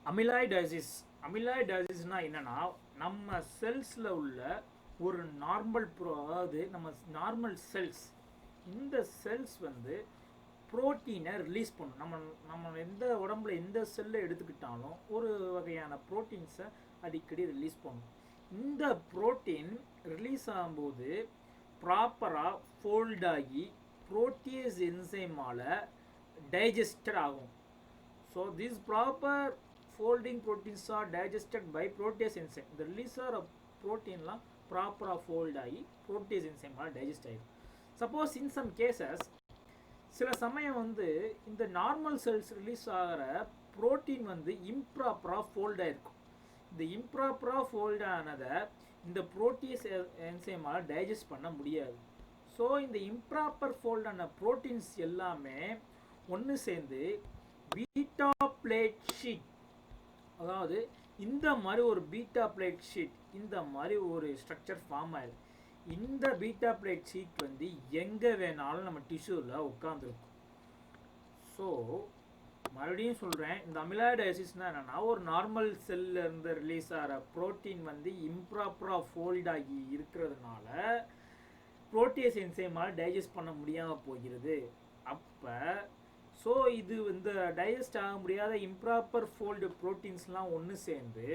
அமிலாய்டைசிஸ். அமிலாய்டைசிஸ்னால் என்னென்னா, நம்ம செல்ஸில் உள்ள ஒரு நார்மல் அதாவது நம்ம நார்மல் செல்ஸ், இந்த செல்ஸ் வந்து புரோட்டீனை ரிலீஸ் பண்ணும். நம்ம நம்ம எந்த உடம்புல எந்த செல்லை எடுத்துக்கிட்டாலும் ஒரு வகையான ப்ரோட்டீன்ஸை அடிக்கடி ரிலீஸ் பண்ணும். இந்த ப்ரோட்டீன் ரிலீஸ் ஆகும்போது ப்ராப்பராக ஃபோல்ட் ஆகி புரோட்டியேஸ் என்சைமால் டைஜஸ்டட் ஆகும். So these proper folding proteins are digested by protease enzyme. இந்த release ஆகிற ப்ரோட்டீன்லாம் ப்ராப்பராக ஃபோல்ட் ஆகி protease enzyme டைஜஸ்ட் ஆகிடும். சப்போஸ் இன் சம் கேசஸ் சில சமயம் வந்து இந்த நார்மல் செல்ஸ் ரிலீஸ் ஆகிற ப்ரோட்டீன் வந்து இம்ப்ராப்பராக ஃபோல்ட் ஆகிருக்கும். இந்த இம்ப்ராப்பராக ஃபோல்ட் ஆனதை இந்த புரோட்டீஸ் என்சைமால் டைஜஸ்ட் பண்ண முடியாது. ஸோ இந்த இம்ப்ராப்பர் ஃபோல்டான ப்ரோட்டீன்ஸ் எல்லாமே ஒன்று சேர்ந்து பீட்டா பிளேட் ஷீட், அதாவது இந்த மாதிரி ஒரு பீட்டா பிளேட் ஷீட், இந்த மாதிரி ஒரு ஸ்ட்ரக்சர் ஃபார்ம் ஆயிடும். இந்த பீட்டா பிளேட் ஷீட் வந்து எங்கே வேணாலும் நம்ம டிஷ்யூவில் உட்காந்துருக்கும். ஸோ மறுபடியும் சொல்கிறேன், இந்த அமிலாய்டைசிஸ்னால் என்னென்னா, ஒரு நார்மல் செல்லில் இருந்து ரிலீஸ் ஆகிற ப்ரோட்டீன் வந்து இம்ப்ராப்பராக ஃபோல்ட் ஆகி இருக்கிறதுனால புரோட்டீஸ் என்சைமால் டைஜஸ்ட் பண்ண முடியாமல் போகிறது. அப்போ ஸோ இது இந்த டைஜஸ்ட் ஆக முடியாத இம்ப்ராப்பர் ஃபோல்டு ப்ரோட்டீன்ஸ்லாம் ஒன்று சேர்ந்து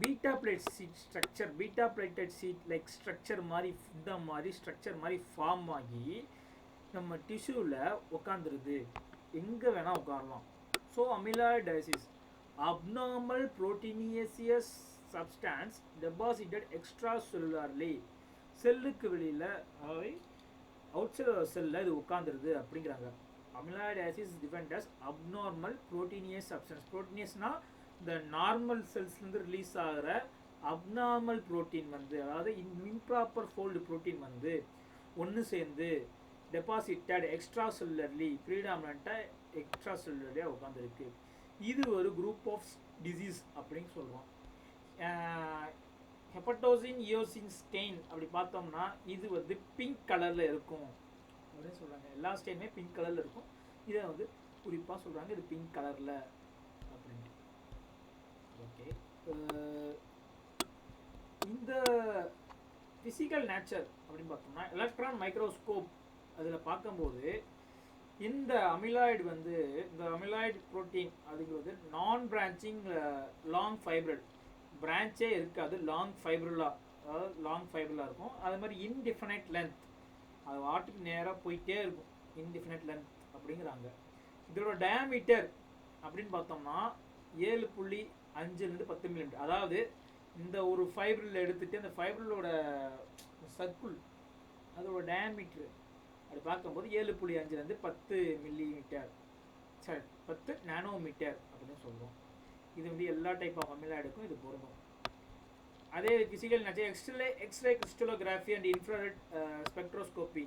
beta pleat sheet structure, beta pleated sheet like structure மாதிரி, இந்த மாதிரி ஸ்ட்ரக்சர் மாதிரி ஃபார்ம் ஆகி நம்ம டிஷ்யூவில் உட்காந்துருது. எங்கே வேணால் உட்காரலாம். So amyloidosis abnormal proteinaceous substance deposited extra cellularly, செல்லுக்கு வெளியில் அவுட் சைட் செல்லில் இது உட்காந்துருது அப்படிங்கிறாங்க. Amyloidosis is defined as abnormal proteinaceous substance. ப்ரோட்டீனியஸ்னால் இந்த நார்மல் செல்ஸ்லேருந்து ரிலீஸ் ஆகிற அப்நார்மல் ப்ரோட்டீன் வந்து, அதாவது இம்ப்ராப்பர் ஃபோல்டு ப்ரோட்டீன் வந்து ஒன்று சேர்ந்து டெபாசிட்டட் எக்ஸ்ட்ரா செல்லுலர்லி, ப்ரீடாமினண்ட்டாக எக்ஸ்ட்ரா செல்லுலரியாக உட்காந்துருக்கு. இது ஒரு குரூப் ஆஃப் டிசீஸ் அப்படின்னு சொல்லுவோம். ஹெப்படோசின் இயோசின் ஸ்டெயின் அப்படி பார்த்தோம்னா இது வந்து பிங்க் கலரில் இருக்கும் அப்படின்னு சொல்கிறாங்க. எல்லா ஸ்டெயினுமே பிங்க் கலரில் இருக்கும். இதை வந்து குறிப்பாக சொல்கிறாங்க, இது பிங்க் கலரில் அப்படின்ட்டு. ஓகே, இந்த ஃபிசிக்கல் நேச்சர் அப்படின்னு பார்த்தோம்னா எலக்ட்ரான் மைக்ரோஸ்கோப் அதில் பார்க்கும்போது இந்த அமிலாய்டு வந்து, இந்த அமிலாய்டு ப்ரோட்டீன் அதுங்கிறது நான் பிரான்ச்சிங் லாங் ஃபைப்ரல், பிரான்ச்சே இருக்காது, லாங் ஃபைப்ரலாக, அதாவது லாங் ஃபைப்ரலாக இருக்கும். அது மாதிரி இன்டிஃபினைட் லென்த், அது வாட்டுக்கு நேராக போயிட்டே இருக்கும், இன்டிஃபினைட் லென்த் அப்படிங்கிறாங்க. இதோட டயாமீட்டர் அப்படின்னு பார்த்தோம்னா 7.5 to 10 mm. அதாவது இந்த ஒரு ஃபைப்ரில் எடுத்துகிட்டு அந்த ஃபைப்ரிலோட சர்க்குள் அதோட டயாமீட்ரு அப்படி பார்க்கும்போது 7.5 to 10 mm, சரி 10 நானோமீட்டர் அப்படின்னு சொல்லுவோம். இது வந்து எல்லா டைப் ஆஃப் அமிலாய்டுக்கும் இது பொருந்தும். அதே physical nature X-ray crystallography and infrared spectroscopy.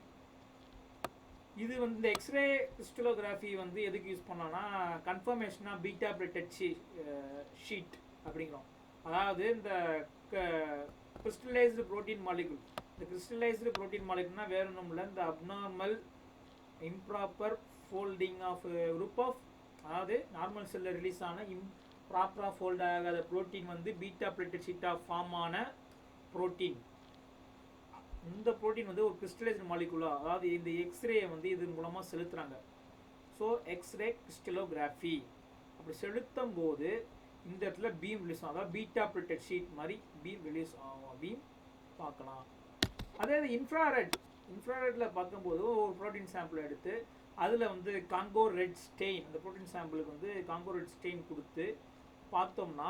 இது வந்து இந்த எக்ஸ்ரே கிறிஸ்டலோகிராஃபி வந்து எதுக்கு யூஸ் பண்ணோன்னா கன்ஃபர்மேஷனாக பீட்டா பிளேட்டட் ஷீட் அப்படிங்கிறோம். அதாவது இந்த கிறிஸ்டலைஸ்டு ப்ரோட்டீன் மாலிகுல், இந்த கிறிஸ்டலைஸ்டு ப்ரோட்டீன் மாலிகுல்னால் வேறு ஒன்றும் இல்லை, இந்த abnormal improper folding of group of, அதாவது நார்மல் செல்லில் ரிலீஸ் ஆன ப்ராப்பராக ஃபோல்ட் ஆகாத ப்ரோட்டீன் வந்து பீட்டா பிளேட்டட் ஷீட்டாக ஃபார்ம் ஆன ப்ரோட்டீன். இந்த ப்ரோட்டீன் வந்து ஒரு கிறிஸ்டலைஸ்டு மாலிகுலாக, அதாவது இந்த எக்ஸ்ரே வந்து இது மூலமாக செலுத்துகிறாங்க. ஸோ எக்ஸ்ரே கிறிஸ்டலோகிராஃபி அப்படி செலுத்தும் போது இந்த இடத்துல பீம் ரிலீஸ் ஆகும், அதாவது பீட்டா பிளேட்டட் ஷீட் மாதிரி பீம் ரிலீஸ் ஆகும், பீம் பார்க்கலாம். அதே இன்ஃப்ராரெட்டில் பார்க்கும்போது ஒரு ப்ரோட்டீன் சாம்பிள் எடுத்து அதில் வந்து காங்கோ ரெட் ஸ்டெயின், அந்த ப்ரோட்டீன் சாம்பிளுக்கு வந்து காங்கோ ரெட் ஸ்டெயின் கொடுத்து பார்த்தோம்னா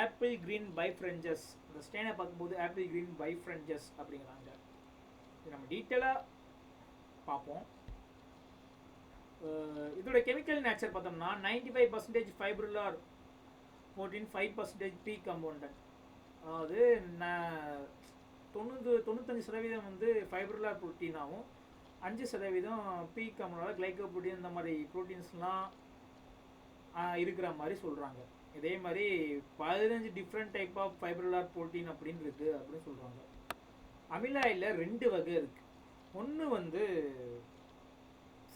ஆப்பிள் கிரீன் பைஃப்ரெஞ்சஸ், இந்த ஸ்டெயினை பார்க்கும்போது ஆப்பிள் கிரீன் பைஃப்ரெஞ்சஸ் அப்படிங்கிறாங்க. இது நம்ம டீட்டெயிலாக பார்ப்போம். இதோட கெமிக்கல் நேச்சர் பார்த்தோம்னா 95% ஃபைப்ரிலார் ப்ரோட்டீன், 5% பீ கம்பவுண்டன்ட். அதாவது 95% வந்து ஃபைப்ரிலார் ப்ரோட்டீனாகவும் 5% பீ கம்பவுண்ட் கிளைகோப்ரோட்டீன், இந்த மாதிரி ப்ரோட்டீன்ஸ்லாம் இருக்கிற மாதிரி சொல்கிறாங்க. இதே மாதிரி 15 டிஃப்ரெண்ட் டைப் ஆஃப் ஃபைப்ரிலார் ப்ரோட்டீன் அப்படின்னு இருக்குது அப்படின்னு சொல்கிறாங்க. அமிலாயில் 2 வகை இருக்குது. ஒன்று வந்து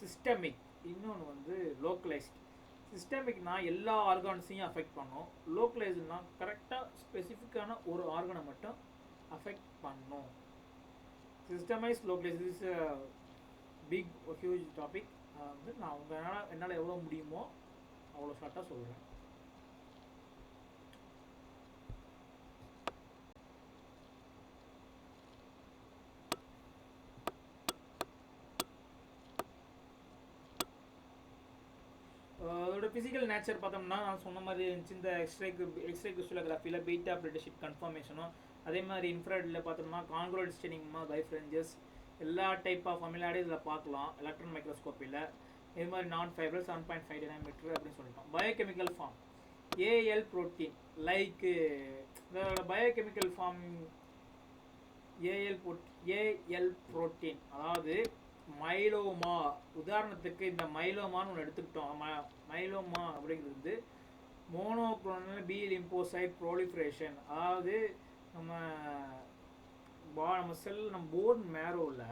சிஸ்டமிக், இன்னொன்று வந்து லோக்கலைஸ்ட். சிஸ்டமிக்னா எல்லா ஆர்கான்ஸையும் அஃபெக்ட் பண்ணும். லோக்கலைஸ்னா கரெக்டாக ஸ்பெசிஃபிக்கான ஒரு ஆர்கனை மட்டும் அஃபெக்ட் பண்ணும். Systemize localize is big huge topic. வந்து நான் என்னால் எவ்வளோ முடியுமோ அவ்வளோ ஷார்ட்டாக சொல்கிறேன். அதோட ஃபிசிக்கல் நேச்சர் பார்த்தோம்னா நான் சொன்ன மாதிரி இருந்துச்சு. இந்த எக்ஸ்ரே கிறிஸ்டலோகிராஃபியில் பீட்டா பிளேட் ஷீட் கன்ஃபர்மேஷனும், அதே மாதிரி இன்ஃப்ராரெட்டில் பார்த்தோம்னா கான்க்ரோட் ஸ்டெனிங்மா பைஃப்ரெஞ்சஸ் எல்லா டைப் ஆஃப் அமிலாய்டு இதில் பார்க்கலாம் எலக்ட்ரான் மைக்ரோஸ்கோப்பியில். இது மாதிரி நான் ஃபைபர் 7.5 diameter அப்படின்னு சொல்லிட்டோம். Biochemical form AL protein like இதோட பயோகெமிக்கல் ஃபார்ம் ஏஎல் புரோட்டீன், அதாவது மைலோமா. உதாரணத்துக்கு இந்த மைலோமான்னு ஒன்று எடுத்துக்கிட்டோம். மைலோமா அப்படிங்கிறது மோனோக்ளோனல் பி லிம்போசைட் ப்ரோலிஃபரேஷன். அதாவது நம்ம செல் நம்ம போன் மேரோவில்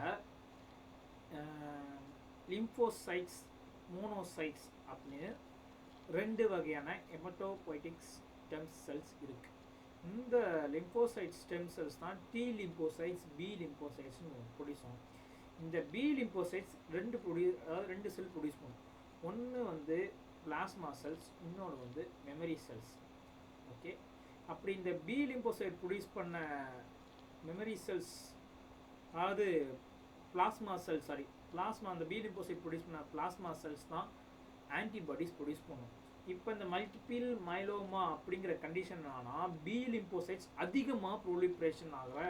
லிம்போசைட்ஸ் மோனோசைட்ஸ் அப்படின்னு 2 வகையான ஹெமட்டோபோய்டிக் ஸ்டெம் செல்ஸ் இருக்குது. இந்த லிம்போசைட் ஸ்டெம் செல்ஸ் தான் டி லிம்போசைட்ஸ் பி லிம்போசைட்ஸ்னு ப்ரொடியூஸ் ஆகும். இந்த பி லிம்போசைட்ஸ் 2 செல் ப்ரொடியூஸ் பண்ணும். ஒன்று வந்து பிளாஸ்மா செல்ஸ், இன்னொன்று வந்து மெமரி செல்ஸ். ஓகே, அப்படி இந்த பி லிம்போசைட் ப்ரொடியூஸ் பண்ண மெமரி செல்ஸ், அதாவது அந்த பி லிம்போசைட் ப்ரொடியூஸ் பண்ண பிளாஸ்மா செல்ஸ் தான் ஆன்டிபாடிஸ் ப்ரொடியூஸ் பண்ணும். இப்போ இந்த மல்டிபிள் மைலோமா அப்படிங்கிற கண்டிஷன் ஆனால் பி லிம்போசைட்ஸ் அதிகமாக ப்ரோலிஃபரேஷன் ஆகிற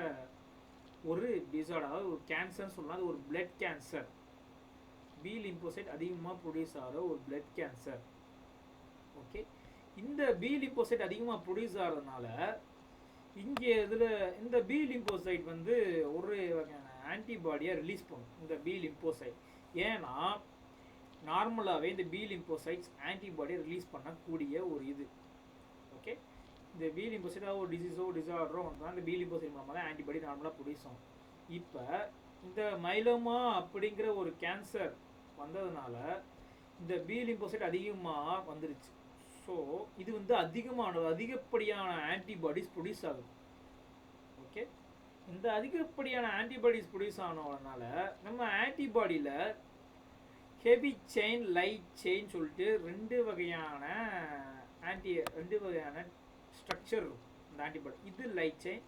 ஒரு டிசார்டர், அதாவது ஒரு கேன்சர்னு சொல்லலாம். அது ஒரு பிளட் கேன்சர். பி லிம்போசைட் அதிகமாக ப்ரொடியூஸ் ஆகிற ஒரு பிளட் கேன்சர். ஓகே, இந்த பி லிம்போசைட் அதிகமாக ப்ரொடியூஸ் ஆகிறதுனால இங்கே இதில் இந்த பி லிம்போசைட் வந்து ஒரு வகையான ஆன்டிபாடியை ரிலீஸ் பண்ணும். இந்த பி லிம்போசைட் ஏன்னா நார்மலாகவே இந்த பி லிம்போசைட்ஸ் ஆன்டிபாடியை ரிலீஸ் பண்ணக்கூடிய ஒரு இது. ஓகே, இந்த பி லிம்போசைட்டாக ஒரு டிசார்டரோ வந்தால் இந்த பி லிம்போசைட் மூலமாக தான் ஆன்டிபாடி நார்மலாக ப்ரொடியூஸ் ஆகும். இப்போ இந்த மைலோமா அப்படிங்கிற ஒரு கேன்சர் வந்ததுனால இந்த பி லிம்போசைட் அதிகமாக வந்துருச்சு. ஸோ இது வந்து அதிகப்படியான ஆன்டிபாடிஸ் ப்ரொடியூஸ் ஆகுது. ஓகே, இந்த அதிகப்படியான ஆன்டிபாடிஸ் ப்ரொடியூஸ் ஆனதுனால நம்ம ஆன்டிபாடியில் ஹெவி செயின் லைட் செயின் சொல்லிட்டு 2 வகையான ஸ்ட்ரக்சர் இருக்கும் இந்த ஆன்டிபாடி. இது லைட் செயின்,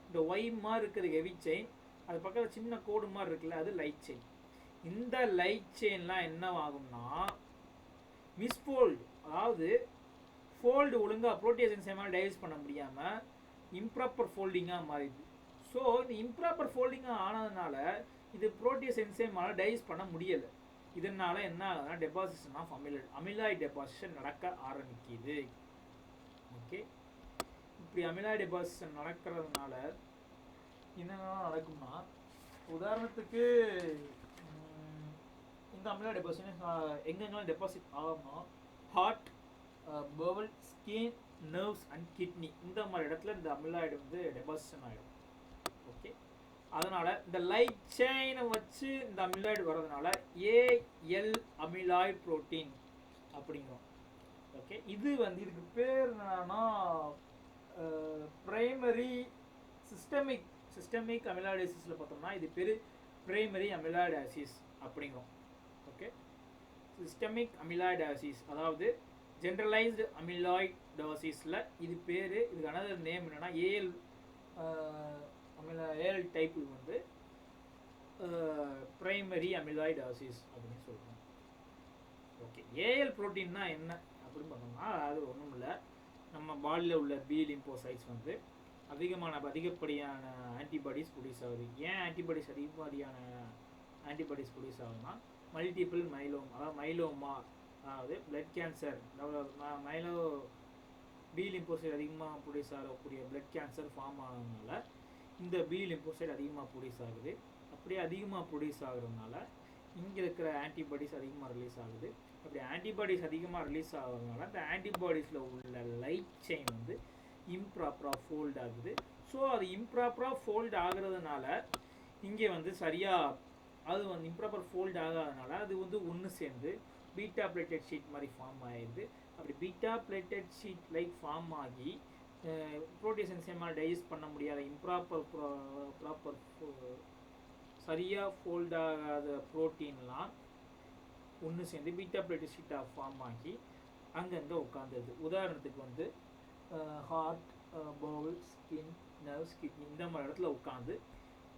இந்த ஒய் மாதிரி இருக்கிறது ஹெவி செயின், அது பக்கத்தில் சின்ன கோடு மாதிரி இருக்குல்ல அது லைட் செயின். இந்த லைட் செயின்லாம் என்ன ஆகும்னா மிஸ்ஃபோல்டு, அதாவது ஃபோல்டு ஒழுங்காக ப்ரோட்டியஸ் என்சைமால் டைஜஸ்ட் பண்ண முடியாமல் இம்ப்ராப்பர் ஃபோல்டிங்காக மாறிடுது. ஸோ இந்த இம்ப்ராப்பர் ஃபோல்டிங்காக ஆனதுனால இது ப்ரோட்டியஸ் என்சைமால் டைஜஸ்ட் பண்ண முடியலை. இதனால என்ன ஆகுதுன்னா டெபாசிஷன் ஆஃப் அமிலாய்ட் டெபாசிஷன் நடக்க ஆரம்பிக்குது. ஓகே, இப்படி அமிலாய்ட் டெபாசிஷன் நடக்கிறதுனால என்னென்ன நடக்கும்னா, உதாரணத்துக்கு இந்த அமிலாய்ட் டெபாசிஷன் எங்கெங்கெல்லாம் டெபாசிட் ஆகும்னா heart, bowel, skin, nerves and kidney, இந்த மாதிரி இடத்துல இந்த அமிலாய்டு வந்து டெபாசிஷன் ஆகிடும். ஓகே, அதனால் இந்த லைட் செயினை வச்சு இந்த அமிலாய்டு வர்றதுனால ஏஎல் அமிலாய்ட் புரோட்டீன் அப்படிங்கிறோம். ஓகே, இது வந்து இதுக்கு பேர் என்னன்னா பிரைமரி சிஸ்டமிக் அமிலாய்டசிஸில் பார்த்தோம்னா இது பேர் பிரைமரி அமிலாய்டாசிஸ் அப்படிங்கிறோம். ஓகே, சிஸ்டமிக் அமிலாய்டாசிஸ் அதாவது ஜென்ரலைஸ்டு அமிலாய்டாசிஸில் இது பேர். இதுக்கு அனதர் நேம் என்னென்னா ஏஎல் டைப் வந்து பிரைமரி அமிலாய்டாசிஸ் அப்படின்னு சொல்கிறோம். ஓகே, ஏஎல் ப்ரோட்டீன்னா என்ன அப்படின்னு பார்த்தோம்னா அது ஒன்றும் இல்லை, நம்ம பாடியில் உள்ள பி லிம்போசைட்ஸ் வந்து அதிகப்படியான ஆன்டிபாடிஸ் ப்ரொடியூஸ் ஆகுது. ஏன் அதிகப்படியான ஆன்டிபாடிஸ் ப்ரொடியூஸ் ஆகுதுன்னா மல்டிபிள் மைலோமா, அதாவது பிளட் கேன்சர், பி லிம்போசைட் அதிகமாக ப்ரொடியூஸ் ஆகக்கூடிய பிளட் கேன்சர் ஃபார்ம் ஆனதுனால இந்த பி லிம்போசைட் அதிகமாக ப்ரொடியூஸ் ஆகுது. அப்படியே அதிகமாக ப்ரொடியூஸ் ஆகுறதுனால இங்கே இருக்கிற ஆன்டிபாடிஸ் அதிகமாக ரிலீஸ் ஆகுது. அப்படி ஆன்டிபாடிஸ் அதிகமாக ரிலீஸ் ஆகுறதுனால இந்த ஆன்டிபாடிஸில் உள்ள லைட் செயின் வந்து இம்ப்ராப்பராக ஃபோல்ட் ஆகுது. ஸோ அது இம்ப்ராப்பராக ஃபோல்ட் ஆகுறதுனால இங்கே வந்து சரியாக அது வந்து இம்ப்ராப்பர் ஃபோல்ட் ஆகாதனால அது வந்து ஒன்று சேர்ந்து பீட்டா பிளேட்டட் ஷீட் மாதிரி ஃபார்ம் ஆயிடுது. அப்படி beta pleated sheet like form ஆகி ப்ரோட்டீஸ் என்சைமால் டைஜஸ்ட் பண்ண முடியாத ப்ராப்பர் சரியாக ஃபோல்ட் ஆகாத ப்ரோட்டீன்லாம் ஒன்று சேர்ந்து பீட்டா பிளேட்டட் ஷீட்டாக ஃபார்ம் ஆகி அங்கங்கே உட்காந்துருது. உதாரணத்துக்கு வந்து heart, bowel, skin, nerves, kidney இந்த மாதிரி இடத்துல உட்காந்து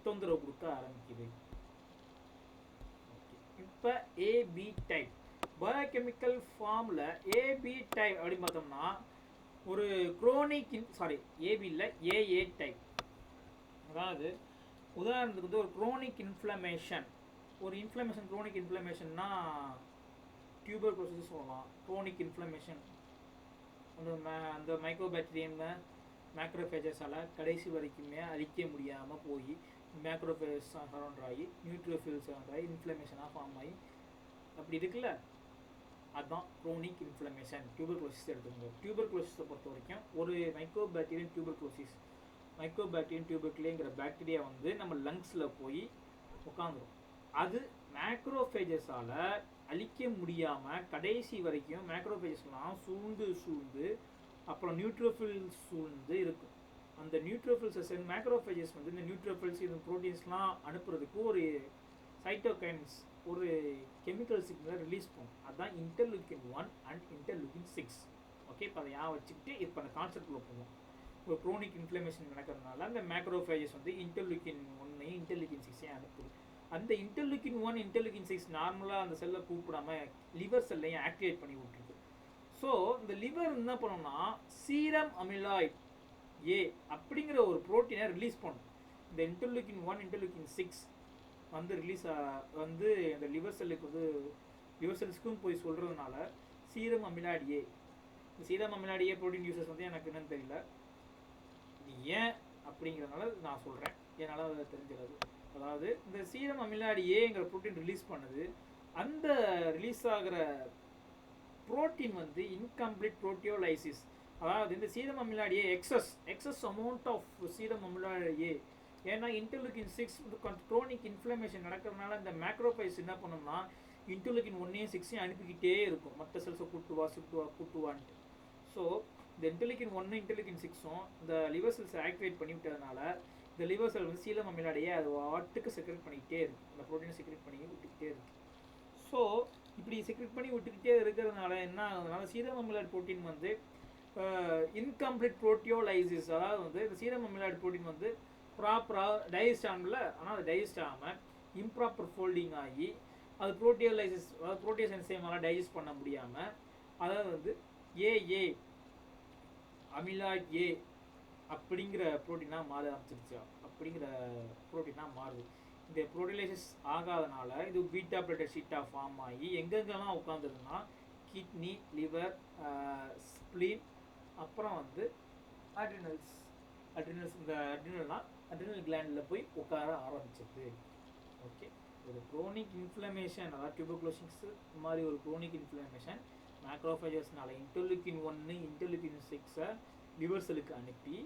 தொந்தரவு கொடுக்க ஆரம்பிக்குது. இப்போ ஏபி டைப் பயோகெமிக்கல் ஃபார்மில் ஏபி டைப் அப்படின்னு பார்த்தோம்னா ஒரு குரோனிக் ஏபி இல்லை ஏஏ டைப். அதாவது உதாரணத்துக்கு வந்து ஒரு குரோனிக் இன்ஃப்ளமேஷன், ஒரு இன்ஃப்ளமேஷன் குரோனிக் இன்ஃப்ளமேஷன்னா டியூபர்குலோசிஸ் சொல்லலாம். குரோனிக் இன்ஃப்ளமேஷன் அந்த மைக்ரோபாக்டீரியம் மேக்ரோஃபேஜஸால் கடைசி வரைக்குமே அழிக்க முடியாமல் போய் மேக்ரோஃபேஜஸ் சரௌண்ட் ஆகி நியூட்ரோஃபில்ஸ் சரௌண்ட் ஆகி இன்ஃப்ளமேஷனாக ஃபார்ம் ஆகி அப்படி இருக்குல்ல, அதுதான் குரோனிக் இன்ஃப்ளமேஷன். டியூபர்குலோசிஸ் எடுத்துக்கோங்க. டியூபர்குலோசிஸை பொறுத்த வரைக்கும் ஒரு மைக்ரோபாக்டீரியம் டியூபர்குலேங்கிற பாக்டீரியா வந்து நம்ம லங்ஸில் போய் உட்காந்துரும். அது மேக்ரோஃபேஜஸால் அழிக்க முடியாமல் கடைசி வரைக்கும் மேக்ரோஃபேஜஸ்லாம் சூழ்ந்து அப்புறம் நியூட்ரோஃபில்ஸ் சூழ்ந்து இருக்கும். அந்த நியூட்ரோஃபில்ஸை மேக்ரோஃபேஜஸ் வந்து இந்த நியூட்ரோஃபில்ஸ் இந்த ப்ரோட்டீன்ஸ்லாம் அனுப்புறதுக்கு ஒரு சைட்டோகைன்ஸ் ஒரு கெமிக்கல் சிக்னலை ரிலீஸ் பண்ணும். அதுதான் இன்டர்லூக்கின் 1 அண்ட் இன்டர்லூக்கின் 6. ஓகே, இப்போ அதை வச்சுக்கிட்டு இப்போ அந்த கான்செப்டில் போவோம். ஒரு க்ரோனிக் இன்ஃப்ளமேஷன் நடக்கிறதுனால அந்த மேக்ரோஃபேஜஸ் வந்து இன்டர்லூக்கின் 1 இன்டர்லூக்கின் 6 அனுப்புது. அந்த இன்டர்லூக்கின் 1 இன்டர்லூக்கின் 6 நார்மலாக அந்த செல்லை கூப்பிடாம லிவர் செல்லையும் ஆக்டிவேட் பண்ணி விட்டுருக்கு. ஸோ இந்த லிவர் என்ன பண்ணோம்னா சீரம் அமிலாய்ட் ஏ அப்படிங்கிற ஒரு ப்ரோட்டீனை ரிலீஸ் பண்ணும். இந்த இன்டர்லூக்கின் 1 இன்டர்லூக்கின் 6 வந்து ரிலீஸ் வந்து இந்த லிவர் செல்ஸ்க்கும் போய் சொல்கிறதுனால சீரம் அமிலாய்ட் ஏ. இந்த சீரம் அமிலாய்ட் ஏ ப்ரோட்டீன் யூசஸ் வந்து எனக்கு என்னன்னு தெரியல, இது ஏன் அப்படிங்கிறதுனால நான் சொல்கிறேன், என்னால் அதை தெரிஞ்சிடாது. அதாவது இந்த சீரம் அமிலாய்ட் ஏங்கிற ப்ரோட்டீன் ரிலீஸ் பண்ணுது. அந்த ரிலீஸ் ஆகிற ப்ரோட்டீன் வந்து இன்கம்ப்ளீட் ப்ரோட்டியோலைசிஸ். அதாவது இந்த serum amyloid A excess amount of serum amyloid A. ஏன்னா இன்டர்லூக்கின் 6 குரோனிக் இன்ஃப்ளமேஷன் நடக்கிறதுனால இந்த மேக்ரோஃபேஜ் என்ன பண்ணோம்னா இன்டர்லூக்கின் 1 6 அனுப்பிக்கிட்டே இருக்கும், மற்ற செல்ஸை கூட்டுவான்ட்டு. ஸோ இந்த இன்டர்லூக்கின் 1 இன்டர்லூக்கின் 6 இந்த லிவர் செல்ஸை ஆக்டிவேட் பண்ணி விட்டதுனால இந்த லிவர் செல் வந்து சீரம் அமிலாய்ட் ஏ அது வாட்டுக்கு செக்ரெட் பண்ணிக்கிட்டே இருக்கும், இந்த ப்ரோட்டீனை செக்ரெட் பண்ணி விட்டுக்கிட்டே இருக்கு. ஸோ இப்படி செக்ரெட் பண்ணி விட்டுக்கிட்டே இருக்கிறதுனால என்ன ஆகுதுனால சீரம் அமிலாய்ட் ப்ரோட்டீன் வந்து இன்கம்ப்ளீட் ப்ரோட்டியோலைசிஸ். அதாவது வந்து இந்த சீரம் அமிலாய்ட் ப்ரோட்டீன் வந்து ப்ராப்பராக டைஜஸ்ட் ஆகல, ஆனால் அது டைஜஸ்ட் ஆகாமல் இம்ப்ராப்பர் ஃபோல்டிங் ஆகி அது ப்ரோட்டியோலைசிஸ் அதாவது ப்ரோட்டீஸ் என்சைமால் டைஜஸ்ட் பண்ண முடியாமல் அதாவது வந்து ஏஏ அமிலாய்ட் ஏ அப்படிங்கிற ப்ரோட்டீனாக மாற ஆரம்பிச்சிருச்சா அப்படிங்கிற ப்ரோட்டீனாக மாறுது. இந்த ப்ரோட்டியோலைசிஸ் ஆகாதனால இது பீட்டா பிளேட்டட் ஷீட்டாக ஃபார்ம் ஆகி எங்கெங்கெல்லாம் உட்காந்துருதுன்னா கிட்னி, லிவர், ஸ்ப்ளீன், அப்புறம் வந்து அட்ரினல்ஸ் இந்த அட்ரினல் கிளாண்டில் போய் உட்கார ஆரம்பிச்சிது. ஓகே, ஒரு குரோனிக் இன்ஃப்ளமேஷன் அதாவது டியூபர்குலோசிஸ் மாதிரி ஒரு குரோனிக் இன்ஃப்ளமேஷன் மேக்ரோஃபேஜஸ்னால இன்டர்லூக்கின் 1 இன்டர்லூக்கின் 6 லிவர் செல்லுக்கு அனுப்பி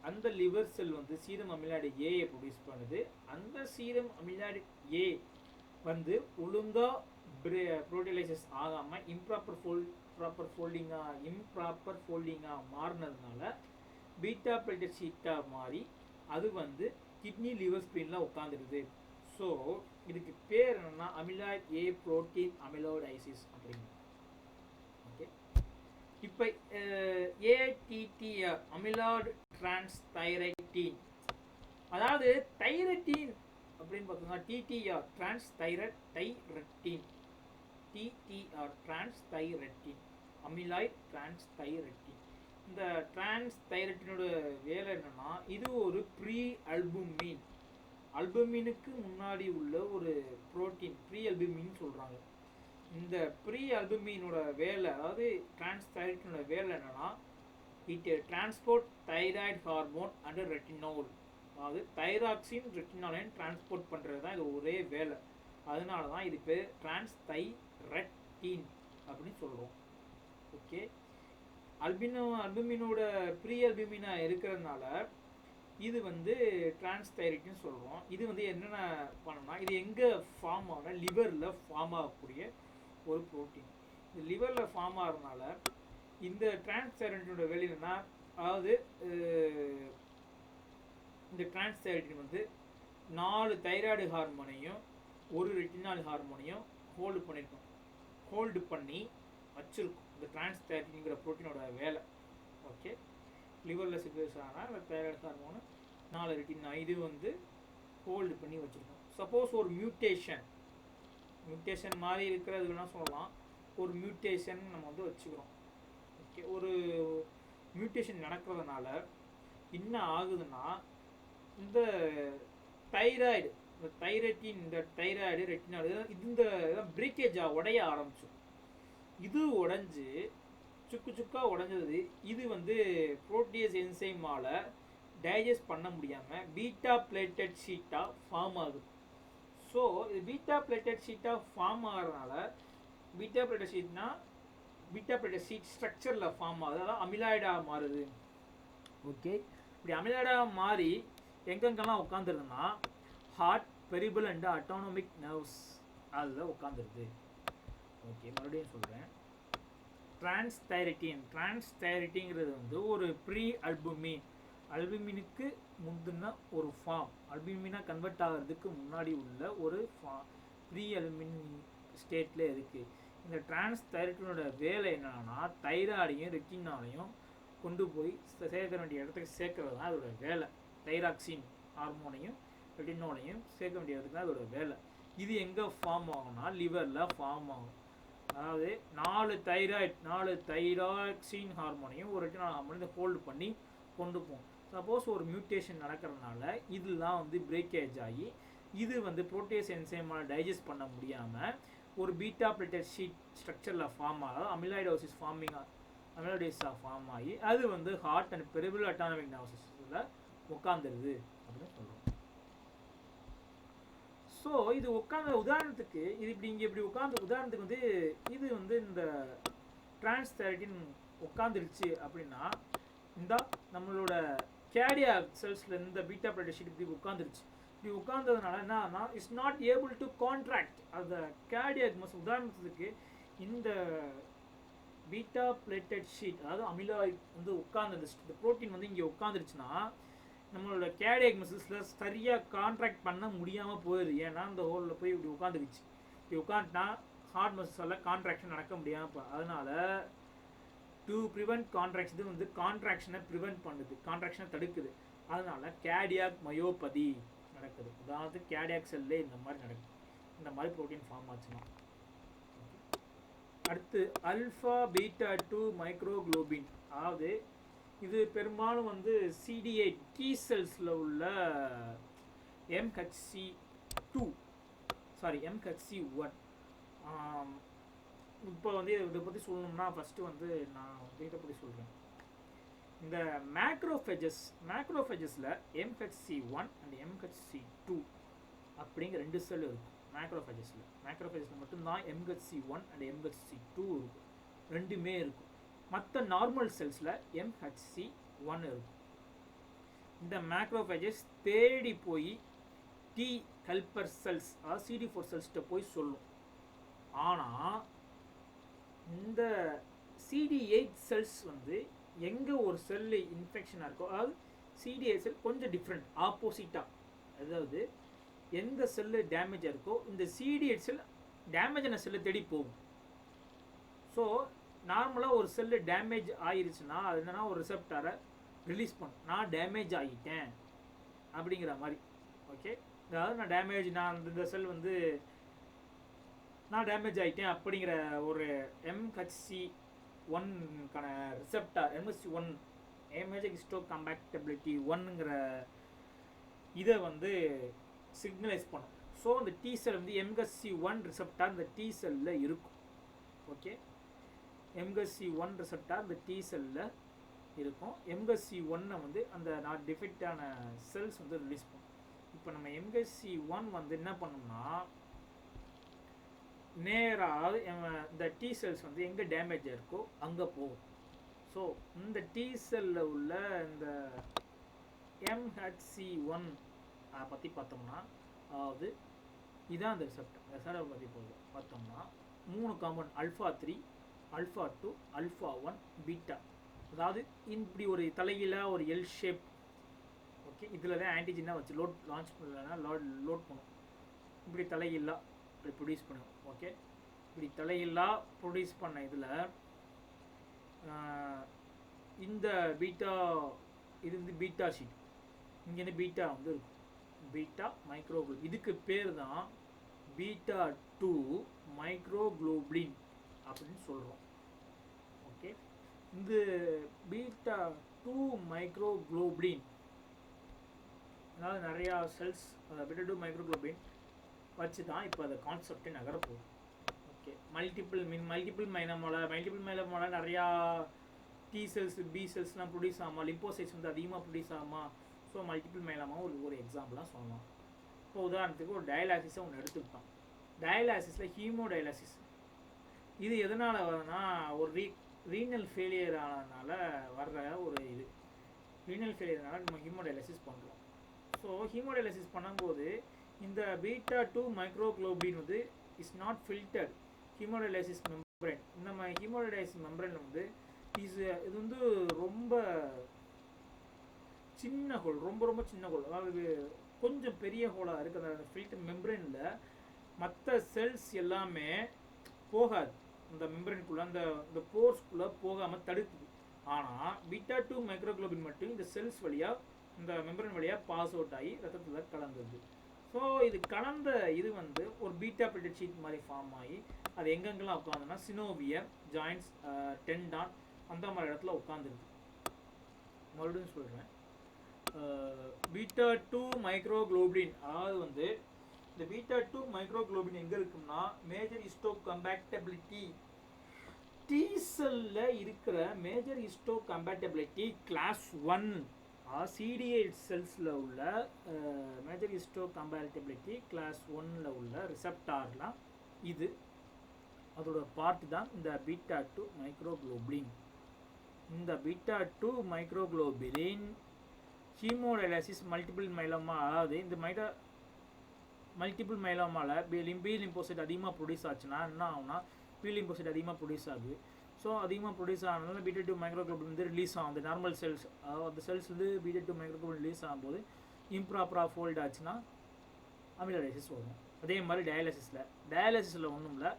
அந்த லிவர் செல் வந்து சீரம் அமிலாய்டு ஏயை ப்ரொடியூஸ் பண்ணுது. அந்த சீரம் அமிலாய்டு ஏ வந்து ஒழுங்காக ப்ரோட்டியோலைசிஸ் ஆகாமல் இம்ப்ராப்பர் ஃபோல்டிங்காக மாறினதுனால பீட்டா பிளேட்டட் ஷீட்டாக மாறி அது வந்து கிட்னி, லிவர், ஸ்ப்ளீனில் உட்காந்துடுது. ஸோ இதுக்கு பேர் என்னன்னா அமிலாய்ட் ஏ புரோட்டீன் அமிலோடைசிஸ் அப்படிங்க. ஓகே, இப்போ ஏடிடிஆர் அமிலாய்டு டிரான்ஸ் தைரைட்டீன், அதாவது தைரட்டீன் அப்படின்னு பார்த்தோம்னா TTR transthyretin, TTR transthyretin amyloid transthyretin. இந்த டிரான்ஸ் தைரட்டினோட வேலை என்னன்னா இது ஒரு ப்ரீ அல்புமினுக்கு முன்னாடி உள்ள ஒரு புரோட்டீன், ப்ரீ அல்புமின் சொல்கிறாங்க. இந்த ப்ரீ அல்புமினோட வேலை அதாவது டிரான்ஸ் தைரட்டினோட வேலை என்னன்னா it transport thyroid hormone and retinol. அதாவது தைராக்சின் ரெட்டினாலைன் டிரான்ஸ்போர்ட் பண்ணுறது தான் இது ஒரே வேலை. அதனால தான் இது பேர் டிரான்ஸ் தைரட்டீன் அப்படின்னு சொல்கிறோம். ஓகே, அல்புமினோட ப்ரீ அல்புமினா இருக்கிறதுனால இது வந்து டிரான்ஸ் தைரட்டின்னு சொல்கிறோம். இது வந்து என்னென்ன பண்ணோம்னா இது எங்கே ஃபார்ம் ஆகுனா லிவரில் ஃபார்ம் ஆகக்கூடிய ஒரு ப்ரோட்டீன். லிவரில் ஃபார்ம் ஆகிறதுனால இந்த டிரான்ஸ்தைரட்டினோட வெளியினா, அதாவது இந்த டிரான்ஸ்தைரட்டின் வந்து 4 தைராய்டு ஹார்மோனையும் 1 ரெட்டினால் ஹார்மோனையும் ஹோல்டு பண்ணி வச்சிருக்கும். இந்த டிரான்ஸ்தைரட்டின்ங்கிற ப்ரோட்டீனோட வேலை. ஓகே, லிவரில் சிக்ரேட் ஆனால் இந்த தைராய்டு ஹார்மோனு 4 ரெட்டினா இது வந்து ஹோல்டு பண்ணி வச்சுருக்கோம். சப்போஸ் ஒரு மியூட்டேஷன் மாதிரி இருக்கிறது வேணால் சொல்லலாம். ஒரு மியூட்டேஷன் நம்ம வந்து வச்சுக்கிறோம். ஓகே, ஒரு மியூட்டேஷன் நடக்கிறதுனால என்ன ஆகுதுன்னா, இந்த தைராய்டு ரெட்டினால் இந்த பிரேக்கேஜ் உடைய ஆரம்பிச்சோம். இது உடஞ்சி சுக்கா உடஞ்சது. இது வந்து புரோட்டீஸ் என்சைமால டைஜஸ்ட் பண்ண முடியாமல் பீட்டா பிளேட்டட் ஷீட்டாக ஃபார்ம் ஆகுது. ஸோ இது பீட்டா பிளேட்டட் ஷீட்டாக ஃபார்ம் ஆகிறதுனால பீட்டா பிளேட்டட் ஷீட் ஸ்ட்ரக்சரில் ஃபார்ம் ஆகுது. அதாவது அமிலாய்டாக மாறுது. ஓகே, இப்படி அமிலாய்டாக மாறி எங்கெங்கெல்லாம் உட்காந்துருதுன்னா ஹார்ட், பெரிபல் அண்ட் அட்டானமிக் நர்வ்ஸ் அதில் உட்காந்துருது. ஓகே, மறுபடியும் சொல்கிறேன். டிரான்ஸ்தைரட்டிங்கிறது வந்து ஒரு ப்ரீ அல்புமினுக்கு முந்தின ஒரு ஃபார்ம். அல்புமினாக கன்வெர்ட் ஆகிறதுக்கு முன்னாடி உள்ள ஒரு ப்ரீ அல்புமின் ஸ்டேட்டில் இருக்குது. இந்த டிரான்ஸ்தைரட்டினோட வேலை என்னன்னா, தைராய்டையும் ரெட்டினாலையும் கொண்டு போய் சேர்க்க வேண்டிய இடத்துக்கு சேர்க்கறது தான் அதோட வேலை. தைராக்சின் ஹார்மோனையும் ரெட்டினோலையும் சேர்க்க வேண்டிய இடத்துக்கு தான் அதோட வேலை. இது எங்கே ஃபார்ம் ஆகும்னா லிவரில் ஃபார்ம் ஆகும். அதாவது 4 தைராக்சின் ஹார்மோனையும் ஒரு ரெட்டினால் ஹார்மோனையும் ஹோல்டு பண்ணி கொண்டு போகும். சப்போஸ் ஒரு மியூட்டேஷன் நடக்கிறதுனால இதெல்லாம் வந்து பிரேக்கேஜ் ஆகி இது வந்து புரோட்டீஸ் என்சைமால் டைஜஸ்ட் பண்ண முடியாமல் ஒரு பீட்டா பிளேட்டட் ஷீட் ஸ்ட்ரக்சரில் ஃபார்ம் ஆகும். அமிலாய்டோசிஸாக ஃபார்ம் ஆகி அது வந்து ஹார்ட் அண்ட் பெரிபல் அட்டானமிக் நர்வ் சிஸ்டத்தில் உட்காந்துருது அப்படின்னு சொல்கிறோம். ஸோ இது உட்காந்த உதாரணத்துக்கு இது இப்படி உட்காந்து உதாரணத்துக்கு வந்து இது வந்து இந்த டிரான்ஸ்தைரட்டின் உட்காந்துருச்சு அப்படின்னா, இந்த நம்மளோட கேர்டியாக் செல்ஸில் இந்த பீட்டா பிளேட்டட் ஷீட் இப்படி உட்காந்துருச்சு. இப்படி உட்கார்ந்ததுனால என்னன்னா, it's not able to contract அந்த கேர்டியாக் மசில். உதாரணத்துக்கு இந்த பீட்டா பிளேட்டட் ஷீட், அதாவது அமிலாய்ட் வந்து உட்கார்ந்து இந்த ப்ரோட்டீன் வந்து இங்கே உட்காந்துருச்சுன்னா நம்மளோட கேர்டியாக் மசில்ஸில் சரியாக கான்ட்ராக்ட் பண்ண முடியாமல் போயிடுது. ஏன்னா இந்த ஹோலில் போய் இப்படி உட்காந்துருச்சு. இப்படி உட்காந்துட்டா ஹார்ட் மசில்ஸால் கான்ட்ராக்ஷன் நடக்க முடியாமல், அதனால டு ப்ரிவென்ட் கான்ட்ராக்ஷன், இது வந்து கான்ட்ராக்ஷனை ப்ரிவென்ட் பண்ணுது, கான்ட்ராக்ஷனை தடுக்குது. அதனால கேர்டியாக் மயோபதி நடக்குது. அதாவது கேர்டியாக் செல்லே இந்த மாதிரி நடக்குது, இந்த மாதிரி ப்ரோட்டீன் ஃபார்ம் ஆச்சுன்னா. அடுத்து அல்ஃபா பீட்டா 2 மைக்ரோகுளோபின். அதாவது இது பெரும்பாலும் வந்து CD8 T செல்ஸில் உள்ள MHC1. இப்போ வந்து இதை பற்றி சொல்லணும்னா ஃபஸ்ட்டு வந்து நான் இதை பற்றி சொல்கிறேன். இந்த மேக்ரோஃபேஜஸில் MHC1 அண்ட் MHC2 அப்படிங்கிற 2 செல் இருக்கும். மேக்ரோஃபேஜஸில் மட்டும்தான் MHC1 அண்ட் MHC2 இருக்கும், ரெண்டுமே இருக்கும். மற்ற நார்மல் செல்ஸில் MHC1 இருக்கும். இந்த மேக்ரோஃபேஜஸ் தேடி போய் T ஹெல்பர் செல்ஸ், அதாவது CD4 செல்ஸ்கிட்ட போய் சொல்லும். ஆனால் இந்த CD8 செல்ஸ் வந்து எங்கே ஒரு செல்லு இன்ஃபெக்ஷனாக இருக்கோ, அதாவது CD8 செல் கொஞ்சம் டிஃப்ரெண்ட், ஆப்போசிட்டாக. அதாவது எந்த செல்லு டேமேஜாக இருக்கோ இந்த CD8 செல் டேமேஜான செல்லை தேடி போகும். ஸோ நார்மலாக ஒரு செல்லு டேமேஜ் ஆயிடுச்சுன்னா அது என்னன்னா ஒரு ரிசெப்டாரை ரிலீஸ் பண்ணும், நான் டேமேஜ் ஆகிட்டேன் அப்படிங்கிற மாதிரி. ஓகே, அதாவது நான் இந்த செல் வந்து நான் டேமேஜ் ஆகிட்டேன் அப்படிங்கிற ஒரு MHC1க்கான ரிசெப்டார், MHC1 ஹிஸ்டோகம்பேட்டபிலிட்டி 1ங்கிற இதை வந்து சிக்னலைஸ் பண்ணும். ஸோ இந்த T செல் வந்து MHC1 ரிசெப்டார் இந்த T செல்லில் இருக்கும். ஓகே, MHC1 ரிசெப்டார் இந்த T செல்லில் இருக்கும். MHC1 வந்து அந்த டிஃபெக்டான செல்ஸ் வந்து ரிலீஸ் பண்ணும். இப்போ நம்ம MHC1 வந்து என்ன பண்ணோம்னா நேராக இந்த T செல்ஸ் வந்து எங்கே டேமேஜ் இருக்கோ அங்கே போகும். ஸோ இந்த T செல்லில் உள்ள இந்த MHC1 பற்றி பார்த்தோம்னா, அதாவது இதான் அந்த ரிசெப்டர் பற்றி பார்த்தோம்னா 3 காம்பவுண்ட், α3, ஆல்ஃபா 2 ஆல்ஃபா 1 பீட்டா. அதாவது இப்படி ஒரு தலையில ஒரு எல் ஷேப். ஓகே, இதில் தான் ஆன்டிஜெனாக வச்சு லான்ச் பண்ணலன்னா லோட் பண்ணும். இப்படி தலையில்லா இப்படி ப்ரொடியூஸ் பண்ணும். ஓகே, இப்படி தலையில்லா ப்ரொடியூஸ் பண்ண இதில் இந்த பீட்டா, இது வந்து பீட்டா ஷீட், இங்கேருந்து பீட்டா வந்து இருக்கும், பீட்டா மைக்ரோகுளோபின். இதுக்கு பேர் தான் பீட்டா 2 மைக்ரோகுளோபின் அப்படின்னு சொல்கிறோம். ஓகே, இந்த பீட்டா 2 மைக்ரோகுளோபின், அதாவது நிறையா செல்ஸ் பீட்டா 2 மைக்ரோகுளோபின் வச்சு தான் இப்போ அந்த கான்செப்டே நகரப்போகுது. ஓகே, மல்டிபிள் மைலமோல நிறையா டி செல்ஸ் பி செல்ஸ்லாம் ப்ரொடியூஸ் ஆகுமா, லிம்போசைட்ஸ் வந்து அதிகமாக ப்ரொடியூஸ் ஆகுமா. ஸோ மல்டிபிள் மைலமா ஒரு எக்ஸாம்பிளாக சொல்லலாம். இப்போ உதாரணத்துக்கு ஒரு டயாலிசிஸை ஒன்று எடுத்துக்கிட்டோம். டயாலிசிஸில் ஹீமோடயாலிசிஸ் இது எதனால் வருதுன்னா, ஒரு ரீனல் ஃபெயிலியர் ஆனதுனால வர்ற ஒரு இது. ரீனல் ஃபெயிலியர்னால நம்ம ஹீமோடயாலிசிஸ் பண்ணுறோம். ஸோ ஹீமோடயாலிசிஸ் பண்ணும்போது இந்த பீட்டா 2 மைக்ரோகுளோபின் வந்து is not filtered hemodialysis membrane. நம்ம ஹீமோடயாலிசிஸ் மெம்பரேன் வந்து இது வந்து ரொம்ப சின்ன ஹோல், ரொம்ப சின்ன ஹோல், அதாவது கொஞ்சம் பெரிய ஹோலாக இருக்குது. அந்த ஃபில்டர் மெம்பரேனில் மற்ற செல்ஸ் எல்லாமே போகாது, அந்த மெம்பரேனுக்குள்ளே அந்த போர்ஸ்குள்ளே போகாமல் தடுக்குது. ஆனால் பீட்டா 2 மைக்ரோகுளோபின் மட்டும் இந்த செல்ஸ் வழியாக, இந்த மெம்பரேன் வழியாக பாஸ் அவுட் ஆகி ரத்தத்தில் கலந்துருது. ஸோ இது கலந்த இது வந்து ஒரு பீட்டா பிளேட்டட் ஷீட் மாதிரி ஃபார்ம் ஆகி அது எங்கெங்கெல்லாம் உட்காந்துன்னா சினோவியர், ஜாயின்ட்ஸ், டெண்டான், அந்த மாதிரி இடத்துல உட்காந்துருக்கு. மறுபடியும் சொல்கிறேன், பீட்டா 2 மைக்ரோகுளோபின், அதாவது வந்து இந்த பீட்டா 2 மைக்ரோகுளோபின் எங்கே இருக்குன்னா மேஜர் ஹிஸ்டோ கம்பேட்டபிலிட்டி, டி செல்ல இருக்கிற மேஜர் ஹிஸ்டோ கம்பேட்டபிலிட்டி கிளாஸ் 1 CD8 செல்ஸில் உள்ள மேஜர் ஹிஸ்டோ கம்பேட்டபிலிட்டி கிளாஸ் 1ல் உள்ள ரிசப்டார்லாம் இது அதோட பார்ட் தான் இந்த பீட்டா 2 மைக்ரோகுளோபின். இந்த பீட்டா 2 மைக்ரோகுளோபின் ஹீமோடயாலிசிஸ் மல்டிபிள் மைலோமா, அதாவது இந்த மல்டிபிள் மைலோமாவில் பி லிம்போசைட் அதிகமாக ப்ரொடியூஸ் ஆச்சுன்னா என்ன ஆகும்னா, பி லிம்போசைட் அதிகமாக ப்ரொடியூஸ் ஆகுது. ஸோ அதிகமாக ப்ரொடியூஸ் ஆனதுனால பீட்டா 2 மைக்ரோகுளோபின் வந்து ரிலீஸ் ஆகும். அந்த நார்மல் செல்ஸ், அந்த செல்ஸ் வந்து பீட்டா 2 மைக்ரோகுளோபின் ரிலீஸ் ஆகும்போது இம்ப்ராப்பராக ஃபோல்ட் ஆச்சுன்னா அமிலோடைசிஸ் வரும். அதே மாதிரி டயாலிசிஸில் ஒன்றும் இல்லை,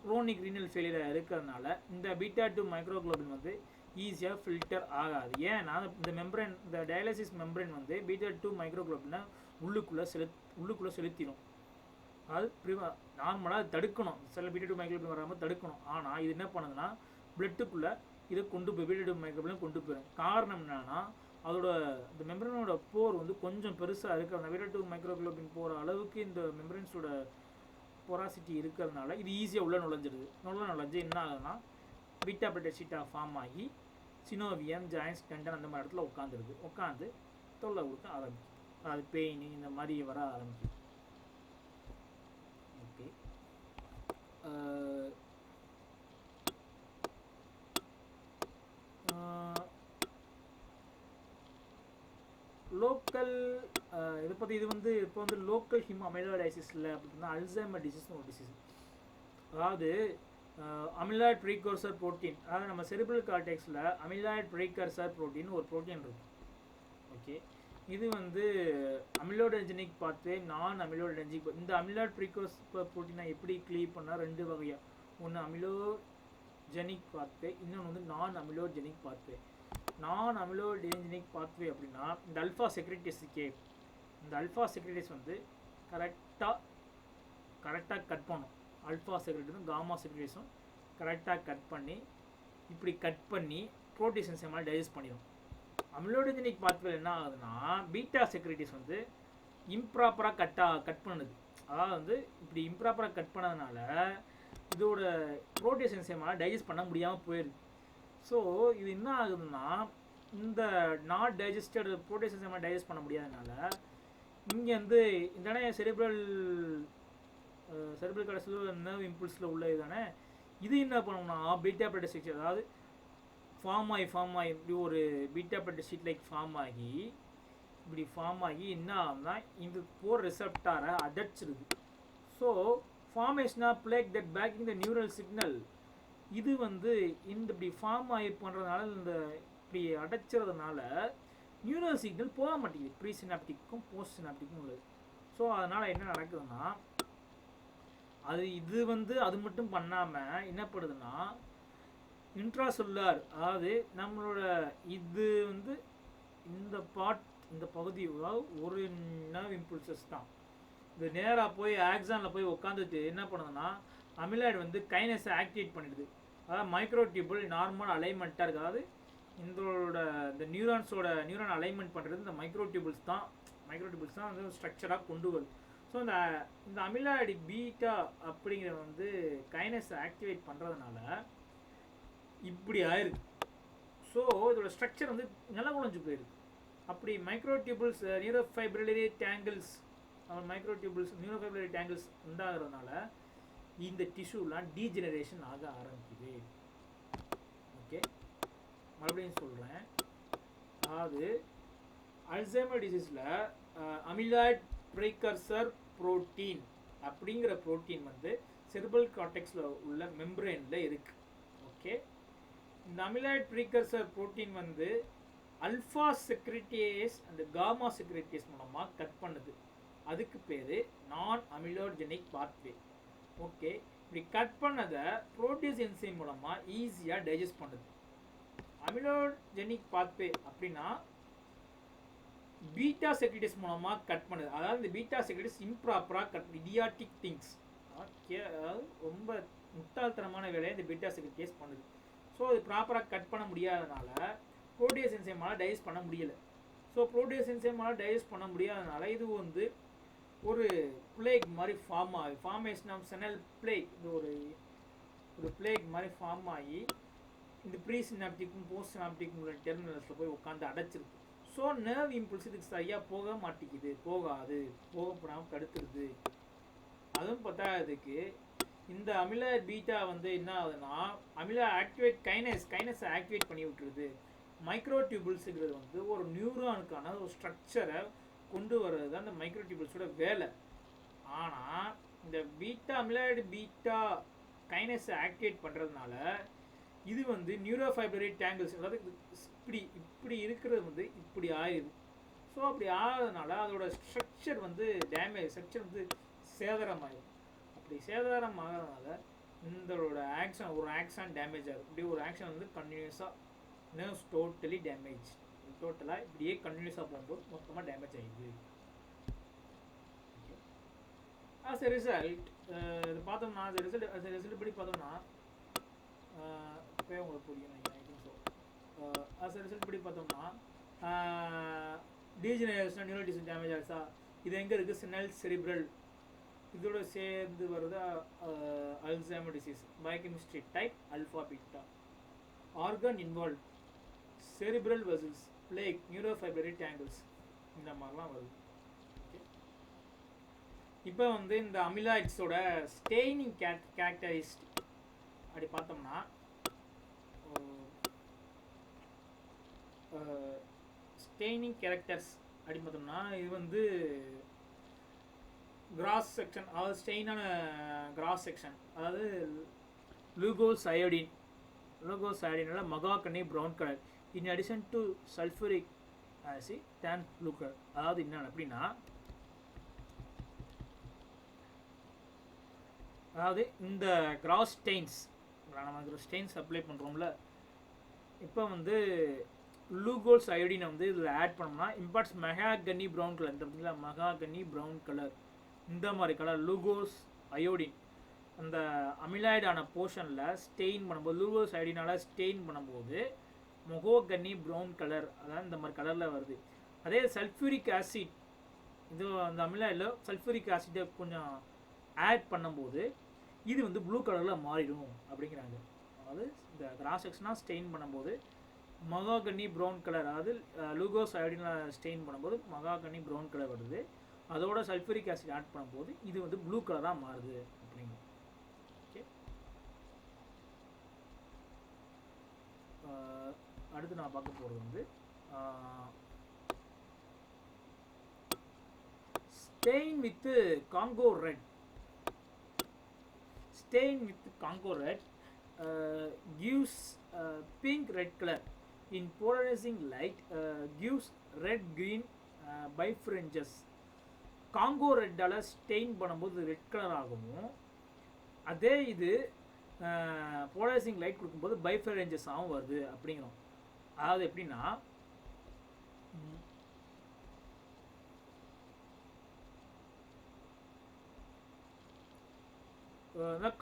குரோனிக் ரீனல் ஃபெயிலியர் இருக்கிறதுனால இந்த பீட்டா 2 மைக்ரோகுளோபின் வந்து ஈஸியாக ஃபில்டர் ஆகாது. ஏன்னா இந்த மெம்பரேன், இந்த டயாலிசிஸ் மெம்பரேன் வந்து பீட்டா 2 மைக்ரோகுளோபினை உள்ளுக்குள்ளே செலுத்திடும். அது நார்மலாக தடுக்கணும், சில பீட்டா 2 மைக்ரோகுளோபின் வராமல் தடுக்கணும். ஆனால் இது என்ன பண்ணுதுன்னா பிளட்டுக்குள்ளே இதை கொண்டு போய் பீட்டா 2 மைக்ரோகுளோபின் கொண்டு போயிடும். காரணம் என்னன்னா, அதோட இந்த மெம்பரேனோட போர் வந்து கொஞ்சம் பெருசாக இருக்குது. அந்த பீட்டா 2 மைக்ரோகுளோபின் போகிற அளவுக்கு இந்த மெம்பரேன்ஸோட பொராசிட்டி இருக்கிறதுனால இது ஈஸியாக உள்ளே நுழைஞ்சு என்ன ஆகுதுன்னா பீட்டா பிளேட்டட் ஷீட்டாக ஃபார்ம் ஆகி சினோவியம், ஜாயின்ஸ், டெண்டன் அந்த மாதிரி இடத்துல உட்காந்து தொல்லை கொடுக்க ஆரம்பிக்கும். அது பெயின் இந்த மாதிரி வர ஆரம்பிக்கும். ஓகே, லோக்கல் இதை பற்றி இது வந்து இப்போ வந்து லோக்கல் அமைலோடைசிஸில் அப்படின்னா அல்சைமர் டிசீஸ்னு ஒரு டிசீஸ். அதாவது அமிலாய்ட் ப்ரீகர்சர் ப்ரோட்டீன், அதாவது நம்ம செரிப்ரல் கார்டெக்ஸில் அமிலாய்ட் ப்ரீகர்சர் ப்ரோட்டீன் ஒரு ப்ரோட்டீன் இருக்கும். ஓகே, இது வந்து அமிலோடென்ஜெனிக் பாத்வே, நான் அமிலோடென்ஜெனிக். இந்த அமிலாய்ட் ப்ரீகர்சர் ப்ரோட்டீனை எப்படி கிளீவ் பண்ணால் ரெண்டு வகையாக, ஒன்று அமிலோஜெனிக் பாத்வே, இன்னொன்று வந்து நான் அமிலோஜெனிக் பாத்வே. நான் அமிலோடென்ஜெனிக் பாத்வே அப்படின்னா இந்த அல்ஃபா செக்ரிட்டேஸ் இருக்கே, இந்த அல்ஃபா செக்ரிட்டேஸ் வந்து கரெக்டாக கட் பண்ணும். அல்ஃபா செக்ரிட்டேஸும் காமா செக்ரிட்டேஸும் கரெக்டாக கட் பண்ணி ப்ரோட்டீன் என்சைமால் டைஜஸ்ட் பண்ணிடும். அமிலோடென்ஜெனிக் பாத்வே என்ன ஆகுதுன்னா பீட்டா செக்ரிட்டேஸ் வந்து இம்ப்ராப்பராக கட் பண்ணுது. அதாவது வந்து இப்படி இம்ப்ராப்பராக கட் பண்ணதுனால இதோட ப்ரோட்டீன் என்சைமால் டைஜஸ்ட் பண்ண முடியாமல் போயிடுது. ஸோ இது என்ன ஆகுதுன்னா, இந்த நாட் டைஜஸ்டட் ப்ரோட்டீன் என்சைமால் டைஜஸ்ட் பண்ண முடியாதனால இங்கே வந்து இந்த செரிப்ரல் கடைசியில் நர்வ் இம்பல்ஸில் உள்ள இதுதானே, இது என்ன பண்ணணும்னா பீட்டா பிளேட்டட் ஷீட், அதாவது ஃபார்ம் ஆகி இப்படி ஒரு beta pleated sheet like form ஆகி என்ன ஆகுதுன்னா இந்த போர் ரிசப்டாரை அடைச்சிருது. So formation of plaque that backing the neural signal இது வந்து இந்த இப்படி ஃபார்ம் ஆகி பண்ணுறதுனால இந்த இப்படி அடைச்சிறதுனால நியூரல் சிக்னல் போக மாட்டேங்குது ப்ரீ சினாப்டிக்கும் போஸ்ட் சினாப்டிக்கும் உள்ளது. ஸோ அதனால் என்ன நடக்குதுன்னா இது வந்து அது மட்டும் பண்ணாமல் என்ன பண்ணுதுன்னா இன்ட்ராசெல்லுலார், அதாவது நம்மளோட இது வந்து இந்த பகுதி ஒரு நர்வ் இம்பல்சஸ் தான். இது நேராக போய் ஆக்சானில் போய் உட்காந்துட்டு என்ன பண்ணுதுன்னா அமிலாய்டு வந்து கைனஸை ஆக்டிவேட் பண்ணிடுது. அதாவது மைக்ரோடியூபிள் நார்மல் அலைன்மெண்ட்டாக இருக்குது. அதாவது இந்த நியூரான் அலைன்மெண்ட் பண்ணுறது இந்த மைக்ரோடியூபிள்ஸ் தான் வந்து ஸ்ட்ரக்சராக கொண்டு வருது. ஸோ இந்த அமிலாய்டு பீட்டா அப்படிங்கிறது வந்து கைனஸை ஆக்டிவேட் பண்ணுறதுனால இப்படி ஆயிருக்கு. ஸோ இதோட ஸ்ட்ரக்சர் வந்து நில குழஞ்சு போயிருக்கு. அப்படி மைக்ரோடியூபிள்ஸ் நியூரோஃபைப்ரிலரி டேங்கிள்ஸ் உண்டாகிறதுனால இந்த டிஷ்யூலாம் டீஜெனரேஷன் ஆக ஆரம்பிக்குது. ஓகே, மறுபடியும் சொல்கிறேன். அதாவது அல்சைமர் டிசீஸில் அமிலாய்ட் ப்ரீகர்சர் புரோட்டீன் அப்படிங்கிற புரோட்டீன் வந்து செரிப்ரல் கார்டெக்ஸில் உள்ள மெம்பரேனில் இருக்குது. ஓகே, இந்த அமிலாய்ட் ப்ரீகர்சர் புரோட்டீன் வந்து அல்ஃபா செக்ரிட்டேஸ் அண்ட் காமா செக்ரிட்டேஸ் மூலமாக கட் பண்ணுது. அதுக்கு பேர் நான் அமிலோஜெனிக் பாத்வே. ஓகே, இப்படி கட் பண்ணதை புரோட்டீஸ் என்சைம் மூலமாக ஈஸியாக டைஜஸ்ட் பண்ணுது. அமிலோஜெனிக் பாத்வே அப்படின்னா பீட்டா செக்ரிட்டேஸ் மூலமாக கட் பண்ணுது. அதாவது இந்த பீட்டா செக்ரிட்டேஸ் இம்ப்ராப்பராக கட் இடியாட்டிக் திங்ஸ், அதாவது ரொம்ப முட்டாள்தனமான வேலையை இந்த பீட்டா செக்ரிட்டேஸ் பண்ணுது. ஸோ அது ப்ராப்பராக கட் பண்ண முடியாதனால புரோட்டீஸ் என்சைமால் டைஜஸ்ட் பண்ண முடியலை. ஸோ புரோட்டீஸ் என்சைமால் டைஜஸ்ட் பண்ண முடியாதனால இது வந்து ஒரு பிளேக் மாதிரி ஃபார்மேஷன் ஆஃப் செனல் பிளேக். இது ஒரு பிளேக் மாதிரி ஃபார்ம் ஆகி இந்த ப்ரீ சினாப்டிக்கும் போஸ்ட் சினாப்டிக்கும் உள்ள டெர்மினல்ஸில் போய் உட்காந்து அடைச்சிருக்கு. ஸோ நர்வ் இம்பல்ஸ் இதுக்கு சரியாக போக மாட்டேங்குது, போகப்படாமல் தடுத்துருது. அதுவும் பத்தாததுக்கு இந்த அமிலாய்ட் பீட்டா வந்து என்ன ஆகுதுன்னா கைனஸை ஆக்டிவேட் பண்ணி விட்டுருது. மைக்ரோடியூபிள்ஸுங்கிறது வந்து ஒரு நியூரானுக்கான ஒரு ஸ்ட்ரக்சரை கொண்டு வர்றது தான் இந்த மைக்ரோடியூபிள்ஸோட வேலை. ஆனால் இந்த அமிலாய்டு பீட்டா கைனஸை ஆக்டிவேட் பண்ணுறதுனால இது வந்து நியூரோஃபைப்ரரி டேங்கிள்ஸ், அதாவது இப்படி இருக்கிறது வந்து இப்படி ஆயிடுது. ஸோ அப்படி ஆகிறதுனால அதோட ஸ்ட்ரக்சர் வந்து சேதாரமாயிடும். அப்படி சேதாரம் ஆகிறதுனால ஒரு ஆக்ஷன் டேமேஜ் ஆகுது. இப்படி ஒரு ஆக்ஷன் வந்து கண்டினியூஸாக நர்வ்ஸ் டோட்டலாக இப்படியே கண்டினியூஸாக போகும்போது மொத்தமாக டேமேஜ் ஆகிடுது. ஆஸ் எ ரிசல்ட் இது பார்த்தோம்னா ரிசல்ட் படி பார்த்தோம்னா இப்போ உங்களுக்கு புரியும் நினைக்கிறேன். ஸோ ஆஸ் எ ரிசல்ட் படி பார்த்தோம்னா டீஜெனரேஷன் நியூரல் டிஷ்யூ டேமேஜ் ஆகிடுச்சா. இது எங்கே இருக்குது? Senile cerebral. இதோட சேர்ந்து வருது Alzheimer disease, biochemistry type alpha beta. Organ involve cerebral vessels, plaque, neurofibrillary tangles, இந்த மாதிரிலாம் வருது. ஓகே, இப்போ வந்து இந்த அமிலாய்ட்ஸோட ஸ்டெய்னிங் கேரக்டரிஸ்டிக் அப்படி பார்த்தோம்னா ஸ்டெய்னிங் கேரக்டர்ஸ் அப்படி பார்த்தோம்னா இது வந்து கிராஸ் செக்ஷன், அதாவது ஸ்டெயினான கிராஸ் செக்ஷன், அதாவது லூகோஸ் அயோடினால mahogany brown colour in addition to sulphuric acid then blue colour. அதாவது என்ன அப்படின்னா அதாவது இந்த கிராஸ் ஸ்டெயின்ஸ் அப்ளை பண்ணுறோம்ல, இப்போ வந்து லூகோஸ் அயோடினை வந்து இதில் ஆட் பண்ணோம்னா இம்பார்ட்ஸ் மெகாகனி ப்ரௌன் கலர். இந்த பார்த்தீங்களா, மெகாகனி ப்ரௌன் கலர், இந்த மாதிரி கலர் லூகோஸ் அயோடின் அந்த அமிலாய்டான போர்ஷனில் ஸ்டெயின் பண்ணும்போது, லூகோஸ் அயோடினால் ஸ்டெயின் பண்ணும்போது மொகோகனி ப்ரௌன் கலர், அதாவது இந்த மாதிரி கலரில் வருது. அதே சல்ஃபூரிக் ஆசிட், இது அந்த அமிலாய்டில் சல்ஃபூரிக் ஆசிட்டை கொஞ்சம் ஆட் பண்ணும்போது இது வந்து ப்ளூ கலரில் மாறிடும் அப்படிங்கிறாங்க. அதாவது இந்த கிராஸ் செக்ஷனாக ஸ்டெயின் பண்ணும்போது மகாகனி ப்ரௌன் கலர், அதாவது லூகோஸ் அயோடினில் ஸ்டெயின் பண்ணும்போது மகாகனி ப்ரௌன் கலர் வருது. அதோட சல்ஃபூரிக் ஆசிட் ஆட் பண்ணும்போது இது வந்து ப்ளூ கலராக மாறுது அப்படிங்க. ஓகே, அடுத்து நான் பார்க்க போகிறது வந்து stain with Congo red. gives pink red color. In polarizing light gives red green bifringes. Congo ரெட்டால் ஸ்டெயின் பண்ணும்போது ரெட் கலர் ஆகவும், அதே இது போலரைசிங் லைட் கொடுக்கும்போது பைஃபரேஞ்சஸாகவும் வருது அப்படிங்கிறோம். அதாவது எப்படின்னா,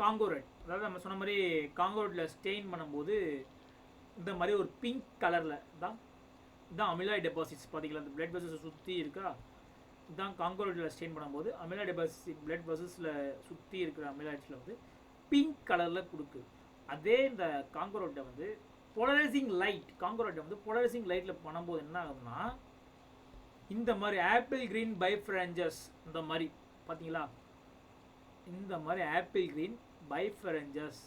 காங்கோ ரெட், அதாவது நம்ம சொன்ன மாதிரி காங்கோ ரெட்டில் ஸ்டெயின் பண்ணும்போது இந்த மாதிரி ஒரு பிங்க் கலரில் தான் இதுதான் அமிலாய்ட் டெபாசிட்ஸ். பார்த்தீங்களா, அந்த பிளட் வெசல்ஸை சுற்றி இருக்கா, இதுதான் காங்கோ ரெட்டில் ஸ்டெயின் பண்ணும்போது அமிலாய்ட் டெபாசிட் பிளட் வெசல்ஸில் சுற்றி இருக்கிற அமிலாய்ட்ஸில் வந்து பிங்க் கலரில் கொடுக்குது. அதே இந்த காங்கோ ரெட்டை வந்து போலரைசிங் லைட், காங்கோ ரெட்டை வந்து போலரைசிங் லைட்டில் பண்ணும்போது என்ன ஆகுதுன்னா, இந்த மாதிரி ஆப்பிள் கிரீன் பைஃபரஞ்சஸ், இந்த மாதிரி பார்த்தீங்களா, இந்த மாதிரி ஆப்பிள் கிரீன் பைஃபரஞ்சஸ்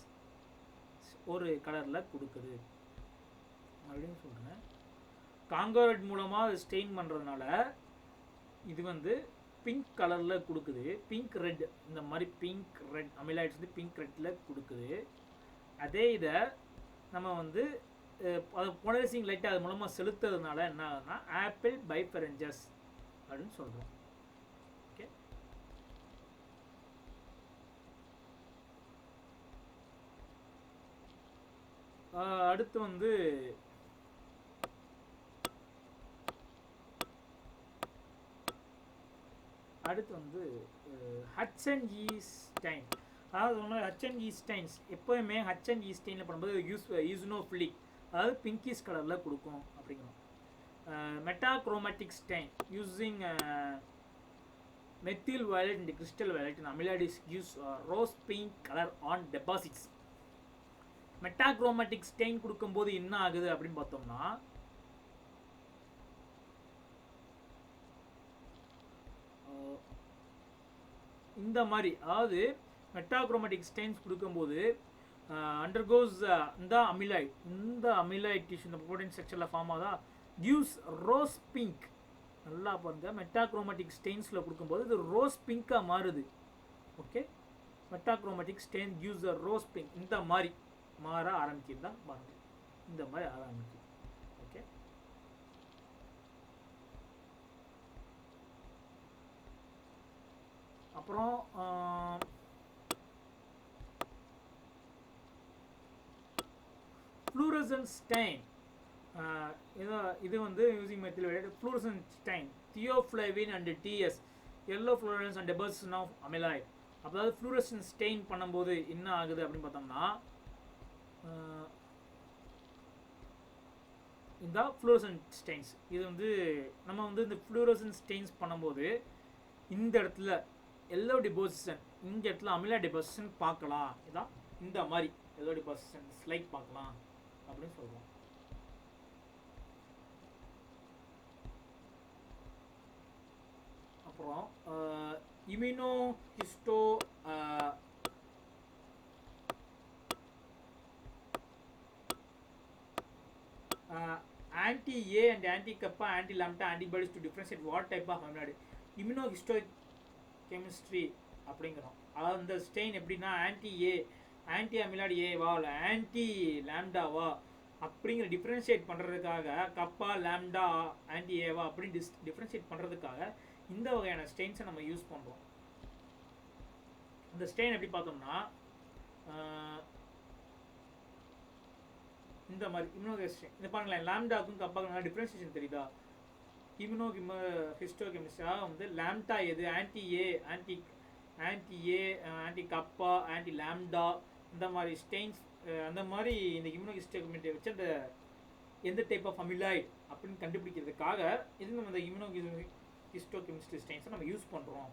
ஒரு கலரில் கொடுக்குது அப்படின்னு சொல்கிறேன். காங்கோ ரெட் மூலமாக அது ஸ்டெயின் பண்ணுறதுனால இது வந்து பிங்க் கலரில் கொடுக்குது. பிங்க் ரெட், இந்த மாதிரி பிங்க் ரெட் அமிலாய்ட்ஸ் வந்து பிங்க் ரெட்டில் கொடுக்குது. அதே இதை நம்ம வந்து போலரைசிங் லைட்டை அது மூலமாக செலுத்துறதுனால என்ன ஆகுதுன்னா ஆப்பிள் பைஃபரஞ்சஸ் அப்படின்னு சொல்கிறோம். ஓகே, அடுத்து வந்து ஹட்சன் இ ஸ்டைன். அதாவது ஒன்று ஹட்சன் இ ஸ்டைன்ஸ் எப்போயுமே ஹட்சன் இ ஸ்டைனில் பண்ணும்போது யூஸ்னோஃபிலிக், அதாவது பிங்கிஷ் கலரில் கொடுக்கும் அப்படிங்கிறோம். Metachromatic stain using methyl violet and crystal violet and amyloids use rose pink colour on deposits. Metachromatic stain கொடுக்கும்போது என்ன ஆகுது அப்படின்னு பார்த்தோம்னா, இந்த மாதிரி, அதாவது மெட்டாக்ரோமேட்டிக் ஸ்டெயின்ஸ் கொடுக்கும்போது அண்டர்கோஸ் இந்த அமிலாய்ட் டிஷ்யூ இந்த ப்ரோட்டீன் ஸ்ட்ரக்சரில் ஃபார்ம் ஆகுதா, கிவ்ஸ் ரோஸ் பிங்க். நல்லா பாருங்க, மெட்டாக்ரோமேட்டிக் ஸ்டெயின்ஸில் கொடுக்கும்போது இது ரோஸ் பிங்காக மாறுது. Okay, metachromatic stain gives a rose pink. இந்த மாதிரி மாற ஆரம்பிக்குது தான் பாருங்க, இந்த மாதிரி ஆரம்பிக்குது. ஓகே, அப்புறம் ஃப்ளூரசன்ட் ஸ்டைன். இது வந்து using methyl violet fluorescent stain thioflavin and TS yellow fluorescence and deposition of amyloid. அதாவது ஃப்ளூரசன்ட் ஸ்டெயின் பண்ணும்போது என்ன ஆகுது அப்படின்னு பார்த்தோம்னா, இந்த ஃப்ளூரசன்ட் ஸ்டெயின்ஸ் இது வந்து நம்ம வந்து இந்த ஃப்ளூரசன்ட் ஸ்டெயின்ஸ் பண்ணும்போது இந்த இடத்துல எல்லோ டிபாசிஷன், இந்த இடத்துல அமிலா டிபாசிஷன் பார்க்கலாம். இதான் இந்த மாதிரி எல்லோ டிபாசிஷன் ஸ்லைட் பார்க்கலாம் அப்படின்னு சொல்லுவோம். அப்புறம் immunohisto anti-A and anti-kappa, anti-lambda antibodies to differentiate what type of amyloid. immunohistochemistry அப்படிங்கிறோம். அதாவது இந்த ஸ்டெயின் எப்படின்னா ஆன்டி-ஏ, ஆன்டி அமிலாய்டு ஏவா இல்லை ஆன்டி லாம்டாவா அப்படிங்கிற டிஃப்ரென்ஷியேட் பண்ணுறதுக்காக, கப்பா லாம்டா ஆன்டி ஏவா அப்படின்னு டிஃப்ரென்ஷியேட் பண்ணுறதுக்காக இந்த வகையான ஸ்டெயின்ஸை நம்ம யூஸ் பண்ணுறோம். இந்த ஸ்டெயின் எப்படி பார்த்தோம்னா, இந்த மாதிரி இம்யூனோஹிஸ்டோ இந்த பாருங்களேன், லாம்டாக்கும் கப்பாக்கும் டிஃப்ரென்ஷியேஷன் தெரியுதா? இம்யூனோஹிஸ்டோகெமிஸ்டாக வந்து லாம்டா எது, ஆன்டி-ஏ, ஆன்டி-ஏ, ஆன்டி கப்பா, ஆன்டி லாம்டா, இந்த மாதிரி ஸ்டெயின்ஸ், அந்த மாதிரி இந்த இம்யூனோஹிஸ்டோகெமிஸ்ட்ரி வச்சு அந்த எந்த டைப் ஆஃப் அமிலாய்ட் அப்படின்னு கண்டுபிடிக்கிறதுக்காக இது நம்ம இந்த இம்யூனோஹிஸ்டோகெமிஸ்ட்ரி ஸ்டெயின்ஸை நம்ம யூஸ் பண்ணுறோம்.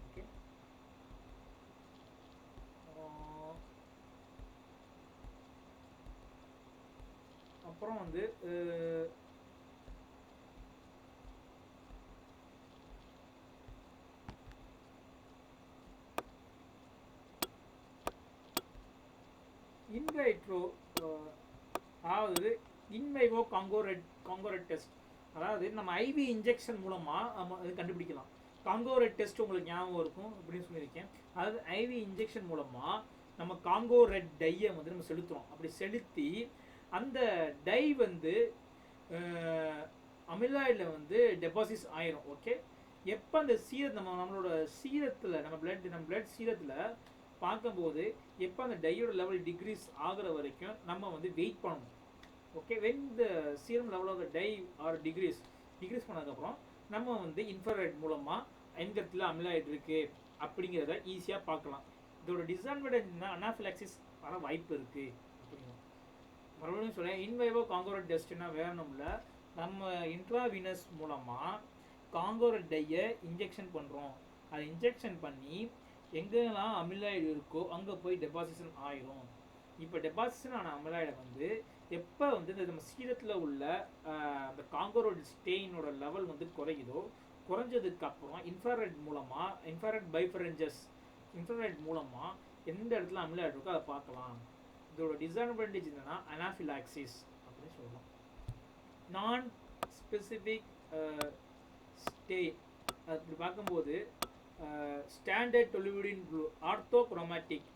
ஓகே, அப்புறம் வந்து இன்வைட்ரோ, அதாவது இன்வைவோ காங்கோ ரெட் டெஸ்ட். அதாவது நம்ம ஐவி இன்ஜெக்ஷன் மூலமாக நம்ம அது கண்டுபிடிக்கலாம். காங்கோ ரெட் டெஸ்ட் உங்களுக்கு ஞாபகம் இருக்கும் அப்படின்னு சொல்லியிருக்கேன். அதாவது ஐவி இன்ஜெக்ஷன் மூலமாக நம்ம காங்கோ ரெட் டையை வந்து நம்ம செலுத்துறோம். அப்படி செலுத்தி அந்த டை வந்து அமிலாய்டில் வந்து டெபாசிட்ஸ் ஆயிரும். ஓகே, எப்போ அந்த நம்மளோட சீரத்தில் நம்ம பிளட் சீரத்தில் பார்க்கும்போது எப்போ அந்த டையோட லெவல் டிக்ரீஸ் ஆகிற வரைக்கும் நம்ம வந்து வெயிட் பண்ணணும். Okay, when the serum level of the dye or decrease பண்ணதுக்கப்புறம் நம்ம வந்து இன்ஃப்ராரெட் மூலமாக எந்த இடத்துல அமிலாய்டு இருக்குது அப்படிங்கிறத ஈஸியாக பார்க்கலாம். இதோட டிஸ்அட்வான்டேஜ்னா அனாஃபிலாக்சிஸ் வர வாய்ப்பு இருக்குது அப்படிங்க. மறுபடியும் சொல்ல இன்வைவோ காங்கோரட் டெஸ்ட்னா வேணும்ல, நம்ம இன்ட்ராவீனஸ் மூலமாக காங்கோரட் டையை இன்ஜெக்ஷன் பண்ணுறோம். அதை இன்ஜெக்ஷன் பண்ணி எங்கெல்லாம் அமிலாய்டு இருக்கோ அங்கே போய் டெபாசிஷன் ஆயிரும். இப்போ டெபாசிஷன் ஆன அமிலாய்டை வந்து எப்போ வந்து இந்த நம்ம சீரத்தில் உள்ள அந்த காங்கோரட் ஸ்டெயினோட லெவல் வந்து குறையுதோ, குறைஞ்சதுக்கு அப்புறம் இன்ஃப்ராரெட் மூலமாக எந்த இடத்துல அமிலாய்டு இருக்கோ அதை பார்க்கலாம். இதோட டிஸ்அட்வான்டேஜ் என்னன்னா அனாஃபிலாக்சிஸ் அப்படின்னு சொல்லலாம். நான் ஸ்பெசிஃபிக் ஸ்டெயின் அப்படி பார்க்கும்போது standard toluidine blue orthochromatic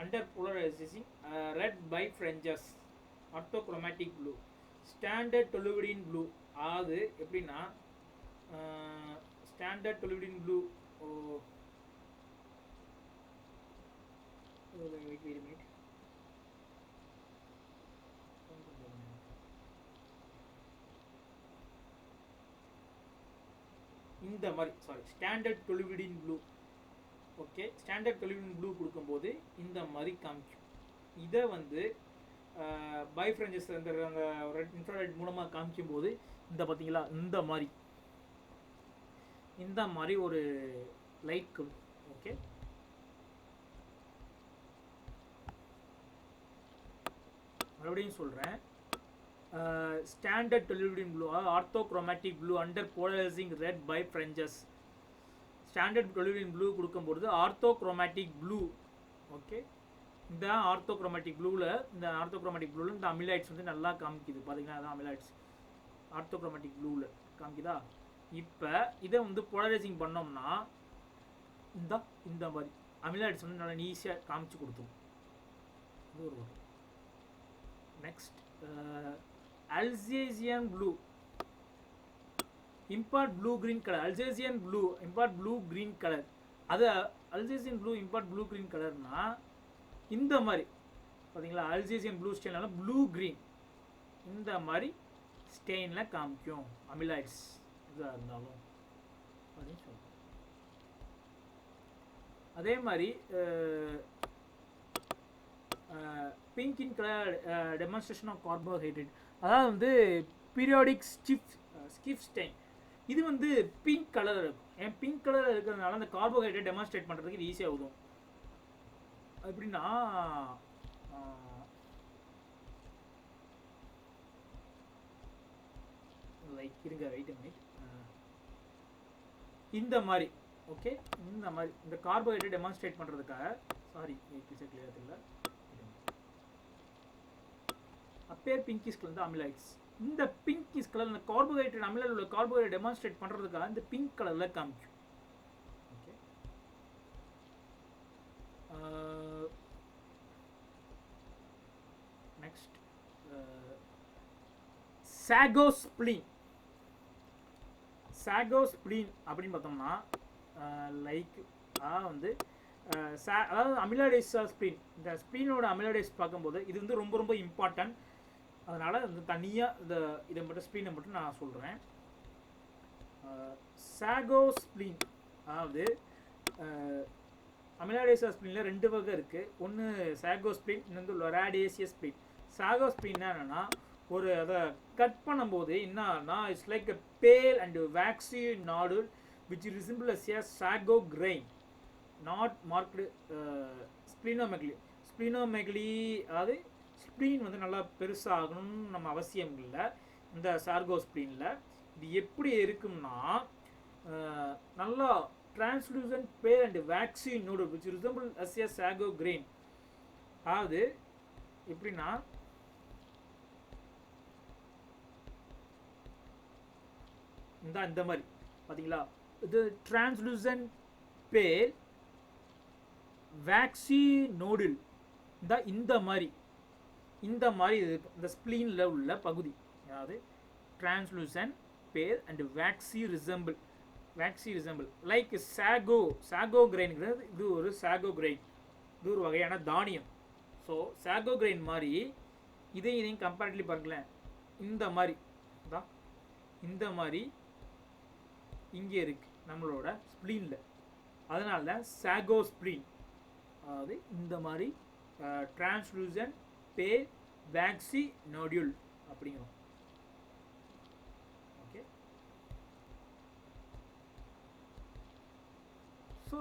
under polarising red birefringence orthochromatic blue standard toluidine blue. அது எப்படின்னா ஸ்டாண்டர்ட் டொலிவுடின் ப்ளூ இந்த மாதிரி standard toluidine blue. Okay, standard toluidine blue கொடுக்கும்போது இந்த மாதிரி காமிக்கும். இதை வந்து பைஃப்ரெஞ்சஸ் அந்த இன்ஃப்ராரெட் மூலமாக காமிக்கும் போது பார்த்தீங்களா இந்த மாதிரி ஒரு லைட். ஓகே, மறுபடியும் சொல்கிறேன், standard toluidine blue orthochromatic blue under polarising red birefringence. Standard toluidine blue கொடுக்கும்போது ஆர்த்தோக்ரோமேட்டிக் ப்ளூ. ஓகே, இந்த ஆர்த்தோக்ரோமேட்டிக் ப்ளூவில் இந்த அமிலாய்ட்ஸ் வந்து நல்லா காமிக்குது. பார்த்தீங்கன்னா அதான் அமிலாய்ட்ஸ் ஆர்த்தோக்ரோமேட்டிக் ப்ளூவில் காமிக்குதா. இப்போ இதை வந்து போலரைசிங் பண்ணோம்னா இந்த மாதிரி அமிலாய்ட்ஸ் வந்து நல்லா ஈஸியாக காமிச்சு கொடுத்தோம். இது ஒரு வகை. Next Alcian blue impart blue green colour. Alcian blue impart blue green colour. அது Alcian blue impart blue green கலர்னா இந்த மாதிரி பார்த்தீங்களா, அல்சேசியன் ப்ளூ ஸ்டெயினால ப்ளூ கிரீன் இந்த மாதிரி ஸ்டெயினில் காமிக்கும் அமிலாய்ட்ஸ் இதாக இருந்தாலும் அப்படின்னு சொல்லுவோம். அதே மாதிரி pink in colour demonstration of carbohydrate, அதாவது வந்து பீரியாடிக் ஸ்கிஃப் ஸ்டெயின். இது வந்து பிங்க் கலர் இருக்கும். ஏன் பிங்க் கலர் இருக்கிறதுனால அந்த கார்போஹைட்ரேட் டெமான்ஸ்ட்ரேட் பண்ணுறதுக்கு இது ஈஸியாக உதவும். எப்படின்னா லைக் இருங்க, வெயிட் அ மினிட். இந்த மாதிரி ஓகே, இந்த மாதிரி இந்த கார்போஹைட்ரேட் டெமான்ஸ்ட்ரேட் பண்ணுறதுக்காக கிளியர் இல்லை அப்பேர் பிங்கிஷ் கலர் வந்து அமிலாய்ட்ஸ். இந்த பிங்கிஷ் கலர் இந்த கார்போஹைட்ரேட் அமிலாய்டில் உள்ள கார்போஹைட்ரேட் டெமான்ஸ்ட்ரேட் பண்ணுறதுக்காக இந்த பிங்க் கலரில் காமிக்கும். ஓகே, நெக்ஸ்ட் சாகோஸ்ப்ளீன் அப்படின்னு பார்த்தோம்னா லைக் வந்து அதாவது அமிலாய்டேஸ் ஸ்ப்ளீன். இந்த ஸ்ப்ளீனோட அமிலாய்டேஸ் பார்க்கும்போது இது வந்து ரொம்ப ரொம்ப இம்பார்ட்டன்ட். அதனால் வந்து தனியாக இதை மட்டும் ஸ்ப்ளீனை மட்டும் நான் சொல்கிறேன். சாகோஸ்ப்ளீன் அதாவது அமிலாய்டேஸ் ஸ்ப்ளீனில் 2 வகை இருக்குது. ஒன்று சாகோஸ்ப்ளீன், இன்னொன்று லொராடியேசியஸ் ஸ்ப்ளீன். சாகோஸ்ப்ளீன்னா என்னென்னா ஒரு அதை கட் பண்ணும்போது என்னன்னா it's like a pale and waxy nodule which resemble as a sago grain not marked splenomegaly. அதாவது ஸ்ப்ளீன் வந்து நல்லா பெருசாகணும்னு நம்ம அவசியம் இல்லை. இந்த சார்கோஸ்ப்ளீனில் இது எப்படி இருக்கும்னா நல்லா translucent pale and waxy nodule which resemble as a sago grain. அதாவது எப்படின்னா இந்த மாதிரி பார்த்தீங்களா, இது டிரான்ஸ்லூசன்ட் பேல் வேக்சி நோடில் இந்த மாதிரி இது இந்த ஸ்ப்ளீனில் உள்ள பகுதி, அதாவது translucent pale and waxy resemble like sago கிரெயின்ங்கிறது இது ஒரு சாகோ கிரெயின், இது ஒரு வகையான தானியம். ஸோ சாகோ கிரெயின் மாதிரி இதையும் கம்பேரிட்டிவ்லி பாருங்களேன், இந்த மாதிரி இங்கே இருக்கு நம்மளோட ஸ்ப்ளீனில், அதனால தான் சாகோ ஸ்ப்ளீன், அதாவது இந்த மாதிரி டிரான்ஸ்லூசன் பே வேக்சி நோடியூல் அப்படிங்கிறோம். ஓகே, ஸோ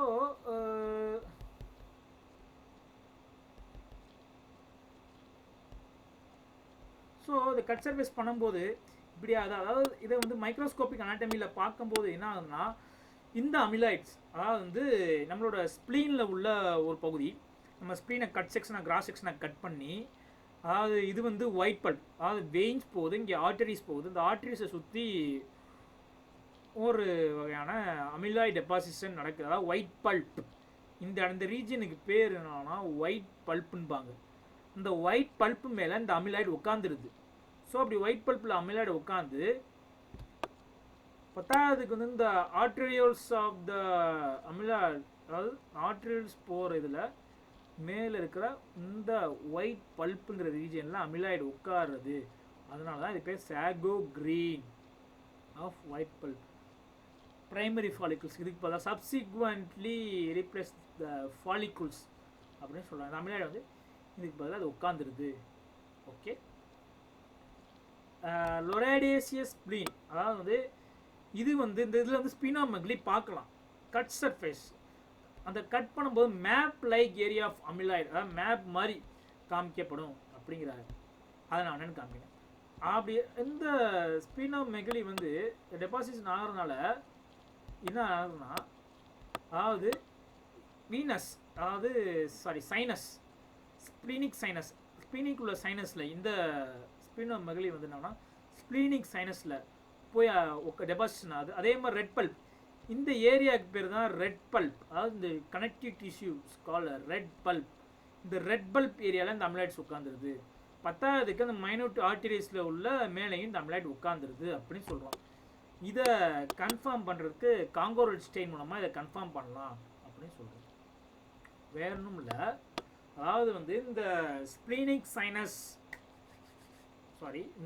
இந்த கட் சர்ஃபேஸ் பண்ணும்போது இப்படி அதாவது இதை வந்து மைக்ரோஸ்கோபிக் அனாட்டமியில் பார்க்கும்போது என்ன ஆகுதுன்னா, இந்த அமிலாய்ட்ஸ் அதாவது நம்மளோட ஸ்ப்ளீனில் உள்ள ஒரு பகுதி, நம்ம ஸ்ப்ளீனை கிராஸ் செக்ஷனாக கட் பண்ணி, அதாவது இது வந்து ஒயிட் பல்ப், அதாவது வெயின்ஸ் போகுது, இங்கே ஆர்டரிஸ் போகுது, இந்த ஆர்டரிஸை சுற்றி ஒரு வகையான அமிலாய்ட் டெபாசிஷன் நடக்குது, அதாவது ஒயிட் பல்ப். இந்த ரீஜனுக்கு பேர் என்னன்னா ஒயிட் பல்ப்புன்பாங்க. இந்த ஒயிட் பல்ப்பு மேலே இந்த அமிலாய்டு உட்காந்துருது. ஸோ அப்படி ஒயிட் பல்ப்பில் அமிலாய்டு உட்காந்து பத்தாவதுக்கு வந்து இந்த ஆர்டரியோல்ஸ் ஆஃப் த அமிலாய்டு, அதாவது ஆர்டரியோல்ஸ் போகிற இதில் மேலே இருக்கிற இந்த ஒயிட் பல்ப்புங்கிற ரீஜனில் அமிலாய்டு உட்காருது. அதனால தான் இது பேர் sago green of white pulp. Primary follicles இதுக்கு பதிலாக சப்சிக்வெண்ட்லி ரீப்ளேஸ் த ஃபாலிகுல்ஸ் அப்படின்னு சொல்கிறாங்க. அமிலாய்டு வந்து இதுக்கு பதிலாக அது உட்காந்துருது. ஓகே, லொரேடியேசியஸ் ஸ்ப்ளீன், அதாவது வந்து இது வந்து இந்த இதில் வந்து ஸ்பினோமெகலி பார்க்கலாம். கட் சர்ஃபேஸ் அந்த கட் பண்ணும்போது map like area of amyloid, அதாவது மேப் மாதிரி காமிக்கப்படும் அப்படிங்கிறாரு. அதை நான் என்னென்னு காமிக்கிறேன். அப்படி இந்த ஸ்பினோமெகலி வந்து டெபாசிஷன் ஆகிறதுனால என்ன ஆகுதுன்னா, அதாவது வீனஸ், அதாவது சைனஸ், ஸ்ப்ளீனிக் சைனஸ், ஸ்ப்ளீனிக் உள்ள சைனஸில் இந்த ஸ்பினோமெகலி வந்து என்னன்னா ஸ்ப்ளீனிக் சைனஸில் போய் டெபாசிஷன் ஆகுது. அதே மாதிரி ரெட் பல்ப், இந்த ஏரியாவுக்கு பேர் தான் ரெட் பல்ப், அதாவது இந்த கனெக்டிவ் டிஷ்யூஸ் கால் ரெட் பல்ப். இந்த ரெட் பல்ப் ஏரியாவில் இந்த அமிலாய்ட்ஸ் உட்காந்துருது. பத்தாவதுக்கு அந்த மைனூட் ஆர்டரிஸில் உள்ள மேலேயும் இந்த அமிலாய்டு உட்காந்துருது அப்படின்னு சொல்கிறோம். இதை கன்ஃபார்ம் பண்ணுறதுக்கு காங்கோரல் ஸ்டெயின் மூலமாக இதை கன்ஃபார்ம் பண்ணலாம் அப்படின்னு சொல்கிறோம். வேற ஒன்றும் இல்லை, அதாவது வந்து இந்த ஸ்ப்ளீனிக் சைனஸ்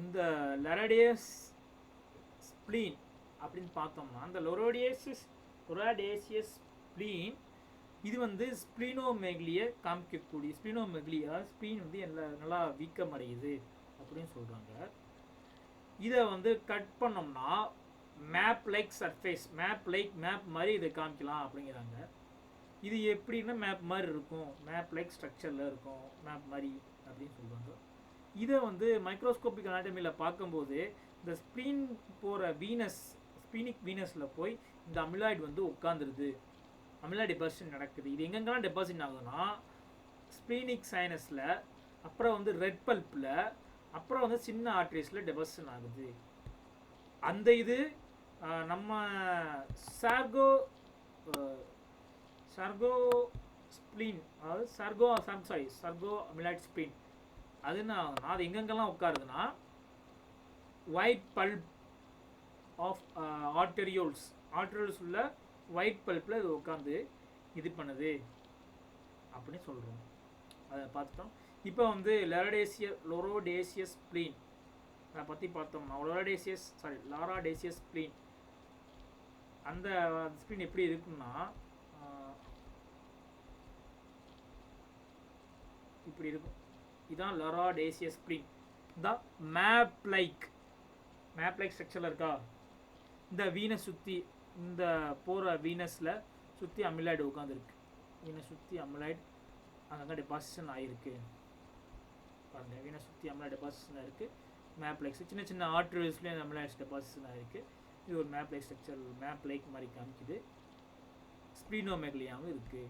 இந்த லொரேடியஸ் ஸ்ப்ளீன் அப்படின்னு பார்த்தோம்னா, அந்த லொரேடியேசியஸ் ஸ்ப்ளீன் இது வந்து ஸ்ப்ளீனோமெகலியை காமிக்கக்கூடிய ஸ்ப்ளீனோமெகலி, அதாவது ஸ்ப்ளீன் வந்து நல்லா வீக்கம் அடையுது அப்படின்னு சொல்கிறாங்க. இதை வந்து கட் பண்ணோம்னா மேப் லைக் சர்ஃபேஸ், மேப் மாதிரி இதை காமிக்கலாம் அப்படிங்கிறாங்க. இது எப்படின்னா மேப் மாதிரி இருக்கும், மேப் லைக் ஸ்ட்ரக்சரில் இருக்கும், மேப் மாதிரி அப்படின்னு சொல்லுவாங்க. இதை வந்து மைக்ரோஸ்கோபிக் அனாட்டமியில் பார்க்கும்போது இந்த ஸ்ப்ளீன் போகிற ஸ்பீனிக் வீனஸில் போய் இந்த அமிலாய்டு வந்து உட்காந்துருது, அமிலாய்டு டெபாசிஷன் நடக்குது. இது எங்கெங்கெல்லாம் டெபாசிட் ஆகுதுன்னா ஸ்பீனிக் சைனஸில், அப்புறம் வந்து ரெட் பல்ப்பில், அப்புறம் வந்து சின்ன ஆர்டரிஸில் டெபாசிஷன் ஆகுது. அந்த இது நம்ம சார்கோ ஸ்ப்ளீன், அதாவது சர்கோ அமிலாய்ட் ஸ்ப்ளீன், அது எங்கெங்கெல்லாம் உட்காருதுன்னா ஒயிட் பல்ப் ஆஃப் ஆர்டரியோல்ஸ் உள்ள ஒயிட் பல்ப்பில் இது உட்காந்து இது பண்ணுது அப்படின்னு சொல்கிறோம். அதை பார்த்துட்டோம். இப்போ வந்து லொரேடியேசியஸ் ஸ்ப்ளீன் அதை பற்றி பார்த்தோம்னா, லொரேடியேசியஸ் ஸ்ப்ளீன் அந்த ஸ்ப்ளீன் எப்படி இருக்குன்னா இப்படி இருக்கும். இதுதான் லொரேடியேசியஸ் ஸ்ப்ளீன். தான் மேப் லைக் ஸ்ட்ரக்சரில் இருக்கா, இந்த வீனஸ் சுற்றி, இந்த போகிற வீனஸில் சுற்றி அமிலாய்டு உட்காந்துருக்கு. வீனஸ் சுற்றி அமிலாய்டு அங்கங்கே டெபாசிஷன் ஆகிருக்கு பாருங்கள். வீனஸ் சுற்றி அமிலாய்டு டெபாசிஷன் ஆகிருக்கு. மேப் லைக் சின்ன சின்ன ஆர்டரிஸ்லேயும் அமிலாய்ட்ஸ் டெபாசிஷன் ஆகிருக்கு. இது ஒரு map like structure, map like மாதிரி காமிக்குது. ஸ்ப்ளீனோமெகலியாகவும் இருக்குது.